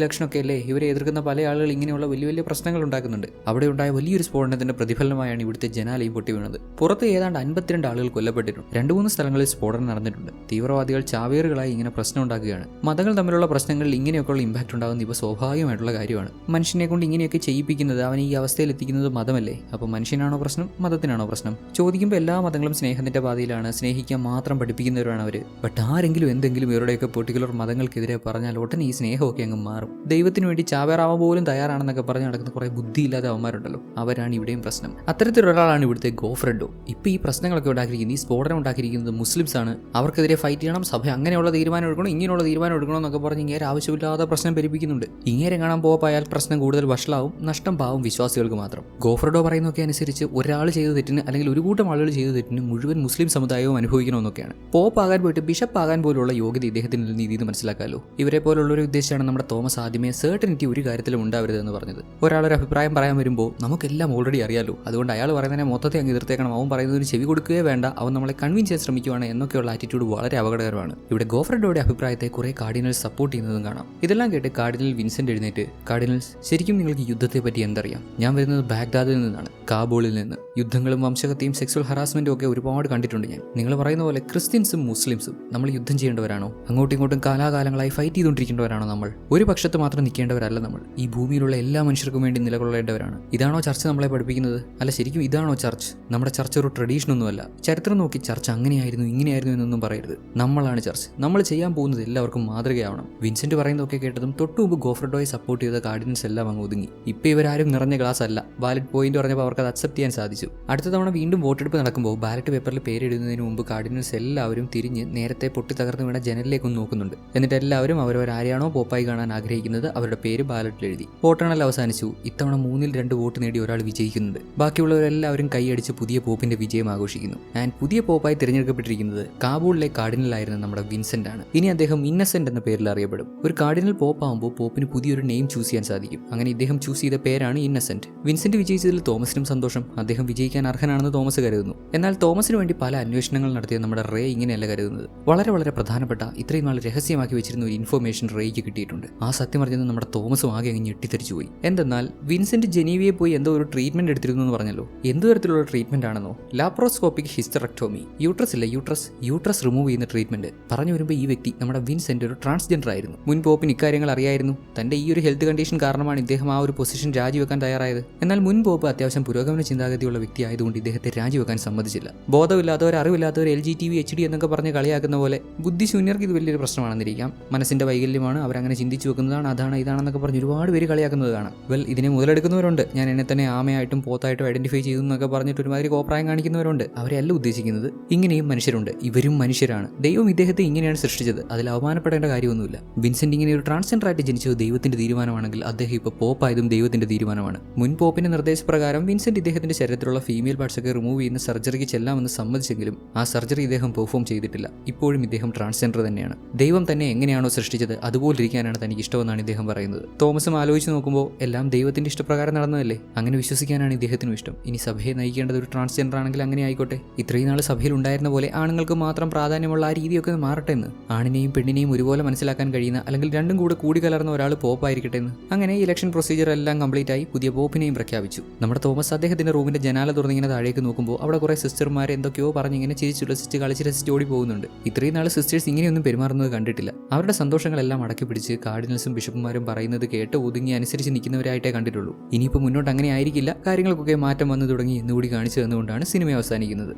ലക്ഷണമൊക്കെ അല്ലേ ഇവരെ എതിർക്കുന്ന പല ആളുകൾ ഇങ്ങനെയുള്ള വലിയ വലിയ പ്രശ്നങ്ങൾ ഉണ്ടാക്കുന്നുണ്ട്. അവിടെ ഉണ്ടായ വലിയൊരു സ്ഫോടനത്തിന്റെ പ്രതിഫലമായാണ് ഇവിടുത്തെ ജനാലയും പൊട്ടി വീണത്. പുറത്ത് ഏതാണ്ട് 52 ആളുകൾ കൊല്ലപ്പെട്ടിട്ടുണ്ട്. 2-3 സ്ഥലങ്ങളിൽ സ്ഫോടനം നടന്നിട്ടുണ്ട്. തീവ്രവാദികൾ ചാവേറുകളായി ഇങ്ങനെ പ്രശ്നം ഉണ്ടാക്കുകയാണ്. മതങ്ങൾ തമ്മിലുള്ള പ്രശ്നങ്ങളിൽ ഇങ്ങനെയൊക്കെയുള്ള ഇമ്പാക്ട് ഉണ്ടാകുന്ന ഇപ്പോൾ സ്വാഭാവികമായിട്ടുള്ള കാര്യമാണ്. മനുഷ്യനെ കൊണ്ട് ഇങ്ങനെയൊക്കെ ചെയ്യിപ്പിക്കുന്നത്, അവൻ ഈ അവസ്ഥയിൽ എത്തിക്കുന്നത് മതമല്ലേ? അപ്പോൾ മനുഷ്യനാണോ പ്രശ്നം, മതത്തിനാണോ പ്രശ്നം? ചോദിക്കുമ്പോൾ എല്ലാ മതങ്ങളും സ്നേഹത്തിന്റെ പാതയിലാണ്, സ്നേഹിക്കാൻ മാത്രം പഠിപ്പിക്കുന്നവരാണ് അവർ. ബട്ട് ആരെങ്കിലും എന്തെങ്കിലും ഇവരുടെയൊക്കെ പെർട്ടിക്കുലർ മതങ്ങൾക്കെതിരെ പറഞ്ഞാൽ ഉടനെ ഈ സ്നേഹമൊക്കെ അങ്ങ് മാറും. ദൈവത്തിന് വേണ്ടി ചാവേറാവാൻ പോലും തയ്യാറാണെന്നൊക്കെ പറഞ്ഞ് നടക്കുന്ന കുറേ ബുദ്ധിയില്ലാത്ത അവന്മാരുണ്ടല്ലോ, അവരാണ് ഇവിടെയും പ്രശ്നം. അത്തരത്തിലൊരാളാണ് ഇവിടുത്തെ ഗോഫ്രെഡോ. ഇപ്പോൾ ഈ പ്രശ്നങ്ങളൊക്കെ ഉണ്ടാക്കിയിരിക്കുന്നത്, ഈ സ്ഫോടനം ഉണ്ടാക്കിയിരിക്കുന്നത് മുസ്ലിംസ് ആണ്. അവർക്കെതിരെ ഫൈറ്റ് ചെയ്യണം, സഭ അങ്ങനെയുള്ള തീരുമാനം എടുക്കണം, ഇങ്ങനെയുള്ള തീരുമാനം എടുക്കണം എന്നൊക്കെ പറഞ്ഞ് ഇങ്ങനെ ആവശ്യമില്ലാത്ത പ്രശ്നം പെരുപ്പിക്കുന്നുണ്ട്. ഇങ്ങനെ കാണാൻ പോയാൽ പ്രശ്നം കൂടുതൽ വഷളാവും, നഷ്ടം പാവും വിശ്വാസികൾക്ക് മാത്രം. ഗോഫ്രെഡോ പറയുന്നതൊക്കെ അനുസരിച്ച് ഒരാൾ ചെയ്ത തെറ്റിന് അല്ലെങ്കിൽ ഒരു കൂട്ടം ആളുകൾ ചെയ്ത തെറ്റിന് മുഴുവൻ മുസ്ലിം സമുദായവും അനുഭവിക്കണമെന്നൊക്കെയാണ്. പോപ്പ് ആകാൻ പോയിട്ട് ബിഷപ്പ് ആകാൻ പോലുള്ള യോഗ്യത ഇദ്ദേഹത്തിന് നീതി മനസ്സിലാക്കാമല്ലോ. ഇവരെ പോലുള്ളൊരു ഉദ്ദേശമാണ് നമ്മുടെ തോമസ് ആദ്യമേ സെർട്ടനിറ്റി ഒരു കാര്യത്തിലും ഉണ്ടാവരുതെന്ന് പറഞ്ഞത്. ഒരാളൊരു അഭിപ്രായം പറയാൻ വരുമ്പോൾ നമുക്കെല്ലാം ഓൾറെഡി അറിയാലോ, അതുകൊണ്ട് അയാൾ പറയുന്നതിനെ മൊത്തത്തെ അങ്ങ് എതിർത്തേക്കണം, അവൻ പറയുന്നതിന് ചെവി കൊടുക്കുകയേ വേണ്ട, അവൻ നമ്മളെ കൺവിൻസ് ചെയ്യാൻ ശ്രമിക്കുകയാണ് എന്നൊക്കെയുള്ള ആറ്റിറ്റ്യൂഡ് വളരെ അപകടകരമാണ്. ഇവിടെ ഗോഫ്രെഡോയുടെ അഭിപ്രായത്തെ കുറെ കാർഡിനൽസ് സപ്പോർട്ട് ചെയ്യുന്നതും കാണാം. ഇതെല്ലാം കേട്ട് കാർഡിനൽ വിൻസെന്റ് എഴുന്നേറ്റ്, കാർഡിനൽസ്, ശരിക്കും നിങ്ങൾക്ക് യുദ്ധത്തെ പറ്റി എന്തറിയാം? ഞാൻ വരുന്നത് ബാഗ്ദാദിൽ നിന്നാണ്, കാബൂളിൽ നിന്ന്. യുദ്ധങ്ങളും വംശഹത്യയും സെക്സ്വൽ ഹറാസ്മെന്റും ഒക്കെ ഒരുപാട് കണ്ടിട്ടുണ്ട് ഞാൻ. നിങ്ങൾ പറയുന്ന പോലെ ക്രിസ്ത്യൻസും മുസ്ലിംസും നമ്മൾ യുദ്ധം ചെയ്യേണ്ടവരാണോ? അങ്ങോട്ടും ഇങ്ങോട്ടും കാലാകാലങ്ങളായി ഫൈറ്റ് ചെയ്തുകൊണ്ടിരിക്കേണ്ടവരാണോ നമ്മൾ? ഒരു പക്ഷത്ത് മാത്രം നിൽക്കേണ്ടവരല്ല നമ്മൾ. ഈ ഭൂമിയിലുള്ള എല്ലാ മനുഷ്യർക്കും വേണ്ടി നിലകൊള്ളേണ്ടവരാണ്. ഇതാണോ ചർച്ച് നമ്മളെ പഠിപ്പിക്കുന്നത്? അല്ല, ശരിക്കും ഇതാണോ ചർച്ച്? നമ്മുടെ ചർച്ച് ഒരു ട്രഡീഷൻ ഒന്നുമല്ല. ചരിത്രം നോക്കി ചർച്ച് അങ്ങനെയായിരുന്നു ഇങ്ങനെയായിരുന്നു എന്നൊന്നും പറയരുത്. നമ്മളാണ് ചർച്ച്. നമ്മൾ ചെയ്യാൻ പോകുന്നത് എല്ലാവർക്കും മാതൃകയാവണം. വിൻസെന്റ് പറയുന്നതൊക്കെ കേട്ടതും തൊട്ടു മുമ്പ് ഗോഫ്രെഡോയെ സപ്പോർട്ട് ചെയ്ത കാർഡിനൽസ് എല്ലാം അങ്ങ് ഒതുങ്ങി. ഇപ്പം ഇവരാരും നിറഞ്ഞ ഗ്ലാസ് അല്ല. ബാലറ്റ് പോയിന്റ് പറഞ്ഞപ്പോൾ അവർക്ക് അത് അക്സെപ്റ്റ് ചെയ്യാൻ സാധിച്ചു. അടുത്ത തവണ വീണ്ടും വോട്ടെടുപ്പ് നടക്കുമ്പോൾ ബാലറ്റ് പേപ്പറിൽ പേരെഴുതുന്നതിന് മുമ്പ് കാർഡിനൽസ് എല്ലാവരും തിരിഞ്ഞ് നേരത്തെ പൊട്ടി തകർന്ന് വീണ ജനലിലേക്കൊന്ന് നോക്കുന്നുണ്ട്. എന്നിട്ട് എല്ലാവരും അവരവരാരെയാണോ പോപ്പായി കാണാൻ ആഗ്രഹിക്കുന്നത് അവരുടെ പേര് ബാലറ്റിൽ എഴുതി. വോട്ടെണ്ണൽ അവസാനിച്ചു. ഇത്തവണ 3-2 വോട്ട് നേടി ഒരാൾ വിജയിക്കുന്നുണ്ട്. ബാക്കിയുള്ളവരെല്ലാവരും കൈയടിച്ച് പുതിയ പോപ്പിന്റെ വിജയം ആഘോഷിക്കുന്നു. ആൻഡ് പുതിയ പോപ്പായി തിരഞ്ഞെടുക്കപ്പെട്ടിരിക്കുന്നത് കാബൂളിലെ കാർഡിനലായിരുന്ന നമ്മുടെ വിൻസെന്റ് ആണ്. ഇനി അദ്ദേഹം ഇന്നസെന്റ് എന്ന പേരിൽ അറിയപ്പെടും. ഒരു കാർഡിനൽ പോപ്പ് ആകുമ്പോൾ പോപ്പിന് പുതിയൊരു നെയിം ചൂസ് ചെയ്യാൻ സാധിക്കും. അങ്ങനെ ഇദ്ദേഹം ചൂസ് ചെയ്ത പേരാണ് ഇന്നസെന്റ്. വിൻസെന്റ് വിജയിച്ചതിൽ തോമസിനും സന്തോഷം. അദ്ദേഹം വിജയിക്കാൻ അർഹനാണെന്ന് തോമസ് കരുതുന്നു. എന്നാൽ തോമസിന് വേണ്ടി പല അന്വേഷണങ്ങൾ നടത്തിയ നമ്മുടെ റേ ഇങ്ങനെയല്ല കരുതുന്നത്. വളരെ വളരെ പ്രധാനപ്പെട്ട, ഇത്രയും നാൾ രഹസ്യമാക്കി വെച്ചിരുന്ന ഒരു ഇൻഫർമേഷൻ റേയ്ക്ക് കിട്ടിയിട്ടുണ്ട്. ആ സത്യം അറിഞ്ഞത് നമ്മുടെ തോമസും ആകെ അങ്ങ് ഞെട്ടിത്തെറിച്ചു പോയി. എന്തെന്നാൽ വിൻസെന്റ് ജനീവയെ പോയി എന്തോ ഒരു ട്രീറ്റ്മെന്റ് എടുത്തിരുന്നു എന്ന് പറഞ്ഞല്ലോ. എന്ത് തരത്തിലുള്ള ട്രീറ്റ്മെന്റ് ആണെന്നോ? ലാപ്രോസ്കോപ്പിക് ഹിസ്റ്ററക്ടോമി. യൂട്രസ് റിമൂവ് ചെയ്യുന്ന ട്രീറ്റ്മെന്റ്. പറഞ്ഞു വരുമ്പോൾ ഈ വ്യക്തി നമ്മുടെ വിൻസെന്റ് ഒരു ട്രാൻസ്ജെൻഡർ ആയിരുന്നു. മുൻ പോപ്പിന് ഇക്കാര്യങ്ങൾ അറിയായിരുന്നു. തന്റെ ഈ ഒരു ഹെൽത്ത് കണ്ടീഷൻ കാരണമാണ് ഇദ്ദേഹം ആ ഒരു പൊസിഷൻ രാജിവെക്കാൻ തയ്യാറായത്. എന്നാൽ മുൻ പോപ്പ് അത്യാവശ്യം പുരോഗമന ചിന്താഗതിയുള്ള വ്യക്തി ആയതുകൊണ്ട് ഇദ്ദേഹത്തെ രാജിവെക്കാൻ സമ്മതിച്ചില്ല. ബോധമില്ലാത്തവർ, അറിവില്ലാത്തവർ, LGTB HD എന്നൊക്കെ പറഞ്ഞ് കളിയാക്കുന്ന പോലെ ബുദ്ധിശൂന്യർക്ക് ഇത് വലിയൊരു പ്രശ്നമാണെന്നിരിക്കാം. മനസ്സിന്റെ വൈകല്യമാണ്, അവരങ്ങനെ ചിന്തിച്ചു വെക്കുന്നതാണ്, അതാണ് ഇതാണെന്നൊക്കെ പറഞ്ഞ് ഒരുപാട് പേര് കളിയാക്കുന്നത് കാണാം. ഇതിനെ മുതലെടുക്കുന്നവരുണ്ട്. ഞാൻ എന്നെ തന്നെ ആമയായിട്ടും പോത്തായിട്ടും ഐഡന്റിഫൈ ചെയ്തു എന്നൊക്കെ പറഞ്ഞിട്ട് ഒരുമാതിരി കോപ്രായം കാണിക്കുന്നവരുണ്ട്. അവരെയല്ല ഉദ്ദേശിക്കുന്നത്. ഇങ്ങനെയും മനുഷ്യരുണ്ട്. ഇവരും മനുഷ്യരാണ്. ദൈവം ഇദ്ദേഹത്തെ ഇങ്ങനെയാണ് സൃഷ്ടിച്ചത്. അതിൽ അവമാനപ്പെടേണ്ട കാര്യമൊന്നുമില്ല. വിൻസെന്റ് ഇങ്ങനെ ഒരു ട്രാൻസ്ജെൻഡർ ആയിട്ട് ജനിച്ചത് ദൈവത്തിന്റെ തീരുമാനമാണെങ്കിൽ അദ്ദേഹം ഇപ്പോൾ പോപ്പായതും ദൈവത്തിന്റെ തീരുമാനമാണ്. മുൻ പോപ്പിന്റെ നിർദ്ദേശപ്രകാരം വിൻസെന്റ് ഇദ്ദേഹത്തിന്റെ ശരീരത്തിലുള്ള ഫീമെയിൽ പാർട്സ് ഒക്കെ റിമൂവ് ചെയ്യുന്ന സർജറിക്ക് ചെല്ലാൻ എല്ലാം ഒന്ന് സമ്മതിച്ചെങ്കിലും ആ സർജറി ഇദ്ദേഹം പെർഫോം ചെയ്തിട്ടില്ല. ഇപ്പോഴും ഇദ്ദേഹം ട്രാൻസ്ജെൻഡർ തന്നെയാണ്. ദൈവം തന്നെ എങ്ങനെയാണോ സൃഷ്ടിച്ചത് അതുപോലെ ഇരിക്കാനാണ് തനിക്ക് ഇഷ്ടമെന്നാണ് ഇദ്ദേഹം പറയുന്നത്. തോമസും ആലോചിച്ച് നോക്കുമ്പോൾ എല്ലാം ദൈവത്തിന്റെ ഇഷ്ടപ്രകാരം നടന്നതല്ലേ, അങ്ങനെ വിശ്വസിക്കാനാണ് ഇദ്ദേഹത്തിനും ഇഷ്ടം. ഇനി സഭയെ നയിക്കേണ്ടത് ഒരു ട്രാൻസ്ജെൻഡർ ആണെങ്കിൽ അങ്ങനെ ആയിക്കോട്ടെ. ഇത്രയും നാൾ സഭയിൽ ഉണ്ടായിരുന്ന പോലെ ആണുങ്ങൾക്ക് മാത്രം പ്രാധാന്യമുള്ള ആ രീതിയൊക്കെ മാറട്ടെ എന്ന്, ആണിനെയും പെണ്ണിനെയും ഒരുപോലെ മനസ്സിലാക്കാൻ കഴിയുന്ന അല്ലെങ്കിൽ രണ്ടും കൂടി കലർന്ന ഒരാൾ പോപ്പായിരിക്കട്ടെ എന്ന്. അങ്ങനെ ഇലക്ഷൻ പ്രൊസീജിയർ എല്ലാം കംപ്ലീറ്റ് ആയി പുതിയ പോപ്പിനെയും പ്രഖ്യാപിച്ചു. നമ്മുടെ തോമസ് അദ്ദേഹത്തിന്റെ റൂമിന്റെ ജനാല തുറന്നിങ്ങനെ താഴേക്ക് നോക്കുമ്പോൾ അവിടെ കുറെ സിസ്റ്റർമാരെ എന്തൊക്കെയോ പറഞ്ഞിങ്ങനെ ചിരിച്ചുല്ലസിച്ച് കളിച്ച് രസിച്ച് ഓടി പോകുന്നുണ്ട്. ഇത്രയും നാൾ സിസ്റ്റേഴ്സ് ഇങ്ങനെയൊന്നും പെരുമാറുന്നത് കണ്ടിട്ടില്ല. അവരുടെ സന്തോഷങ്ങളെല്ലാം അടക്കി പിടിച്ച് കാർഡിനൽസും ബിഷപ്പുമാരും പറയുന്നത് കേട്ട് ഒതുങ്ങി അനുസരിച്ച് നിൽക്കുന്നവരായിട്ടേ കണ്ടിട്ടുള്ളൂ. ഇനിയിപ്പോൾ മുന്നോട്ട് അങ്ങനെ ആയിരിക്കില്ല, കാര്യങ്ങൾക്കൊക്കെ മാറ്റം വന്നു തുടങ്ങി എന്നുകൂടി കാണിച്ചു തന്നുകൊണ്ടാണ് സിനിമ അവസാനിക്കുന്നത്.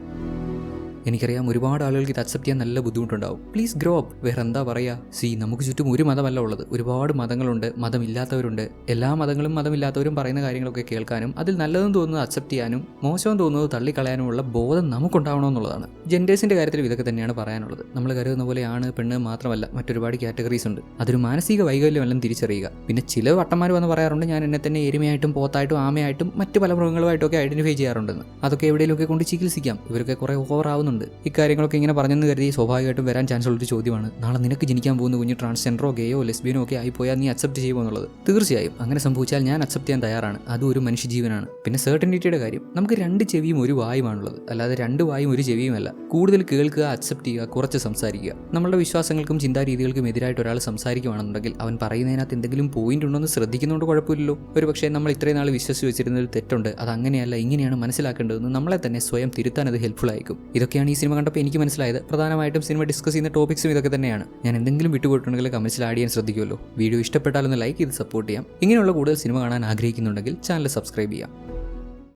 എനിക്കറിയാം ഒരുപാട് ആളുകൾക്ക് ഇത് അക്സെപ്റ്റ് ചെയ്യാൻ നല്ല ബുദ്ധിമുട്ടുണ്ടാവും. Please grow up. വേറെ എന്താ പറയുക, നമുക്ക് ചുറ്റും ഒരു മതമല്ല ഉള്ളത്, ഒരുപാട് മതങ്ങളുണ്ട്, മതമില്ലാത്തവരുണ്ട്. എല്ലാ മതങ്ങളും മതമില്ലാത്തവരും പറയുന്ന കാര്യങ്ങളൊക്കെ കേൾക്കാനും അതിൽ നല്ലതെന്ന് തോന്നുന്നത് അക്സെപ്റ്റ് ചെയ്യാനും മോശം തോന്നുന്നത് തള്ളിക്കളയാനുമുള്ള ബോധം നമുക്കുണ്ടാവണമെന്നുള്ളതാണ്. ജെൻഡേഴ്സിന്റെ കാര്യത്തിൽ ഇതൊക്കെ തന്നെയാണ് പറയാനുള്ളത്. നമ്മൾ കരുതുന്ന പോലെ ആണ് പെണ്ണ് മാത്രമല്ല, മറ്റൊരുപാട് കാറ്റഗറീസ് ഉണ്ട്. അതൊരു മാനസിക വൈകല്യമെല്ലാം തിരിച്ചറിയുക. പിന്നെ ചില വട്ടന്മാർ വന്ന് പറയാറുണ്ട് ഞാൻ എന്നെ തന്നെ എരുമയായിട്ടും പോത്തായിട്ടും ആമയായിട്ടും മറ്റ് പല മൃഗങ്ങളുമായിട്ടൊക്കെ ഐഡന്റിഫൈ ചെയ്യാറുണ്ടെന്ന്. അതൊക്കെ എവിടെയെങ്കിലുമൊക്കെ കൊണ്ട് ചികിത്സിക്കാം. ഇവരൊക്കെ കുറെ ഓവറാവുന്നു. ഇക്കാര്യങ്ങളൊക്കെ ഇങ്ങനെ പറഞ്ഞെന്ന് കരുതി സ്വാഭാവികമായിട്ടും വരാൻ ചാൻസ് ഉള്ളൊരു ചോദ്യമാണ്, നാളെ നിനക്ക് ജനിക്കാൻ പോകുന്ന കുഞ്ഞ് ട്രാൻസ്ജെൻഡറോ ഗേയോ ലെസ്ബിയനോ ഒക്കെ ആയിപ്പോയാൽ നീ അക്സെപ്റ്റ് ചെയ്യുമോ എന്നുള്ളത്. തീർച്ചയായും അങ്ങനെ സംഭവിച്ചാൽ ഞാൻ അക്സെപ്റ്റ് ചെയ്യാൻ തയ്യാറാണ്. അതും ഒരു മനുഷ്യജീവനാണ്. പിന്നെ സെർട്ടനിറ്റിയുടെ കാര്യം, നമുക്ക് 2 ചെവിയും ഒരു വായുമാണുള്ളത്, അല്ലാതെ 2 വായും ഒരു ചെവിയുമല്ല. കൂടുതൽ കേൾക്കുക, അക്സെപ്റ്റ് ചെയ്യുക, കുറച്ച് സംസാരിക്കുക. നമ്മളുടെ വിശ്വാസങ്ങൾക്കും ചിന്താരീതികൾക്കും എതിരായിട്ട് ഒരാൾ സംസാരിക്കുകയാണെന്നുണ്ടെങ്കിൽ അവൻ പറയുന്നതിനകത്ത് എന്തെങ്കിലും പോയിന്റ് ഉണ്ടോ എന്ന് ശ്രദ്ധിക്കുന്നതുകൊണ്ട് കുഴപ്പമില്ലല്ലോ. ഒരു പക്ഷേ നമ്മൾ ഇത്രയും നാൾ വിശ്വസിച്ച് വെച്ചിരുന്നതിൽ തെറ്റുണ്ട്, അത് അങ്ങനെയല്ല ഇങ്ങനെയാണ് മനസ്സിലാക്കേണ്ടതെന്ന് നമ്മളെ തന്നെ സ്വയം തിരുത്താൻ അത് ഹെൽപ്ഫുൾ ആയിരിക്കും. ഇതൊക്കെയാണ് ഈ സിനിമ കണ്ടപ്പോൾ എനിക്ക് മനസ്സിലായത്. പ്രധാനമായിട്ടും സിനിമ ഡിസ്കസ് ചെയ്യുന്ന ടോപ്പിക്സും ഇതൊക്കെ തന്നെയാണ്. ഞാൻ എന്തെങ്കിലും വിട്ടുപോയിട്ടുണ്ടെങ്കിൽ കമന്റ്സിൽ ആഡ് ചെയ്യാൻ ശ്രദ്ധിക്കുമല്ലോ. വീഡിയോ ഇഷ്ടപ്പെട്ടാലൊന്ന് ലൈക്ക് ചെയ്ത് സപ്പോർട്ട് ചെയ്യാം. ഇങ്ങനെയുള്ള കൂടുതൽ സിനിമ കാണാൻ ആഗ്രഹിക്കുന്നുണ്ടെങ്കിൽ ചാനൽ സബ്സ്ക്രൈബ് ചെയ്യാം.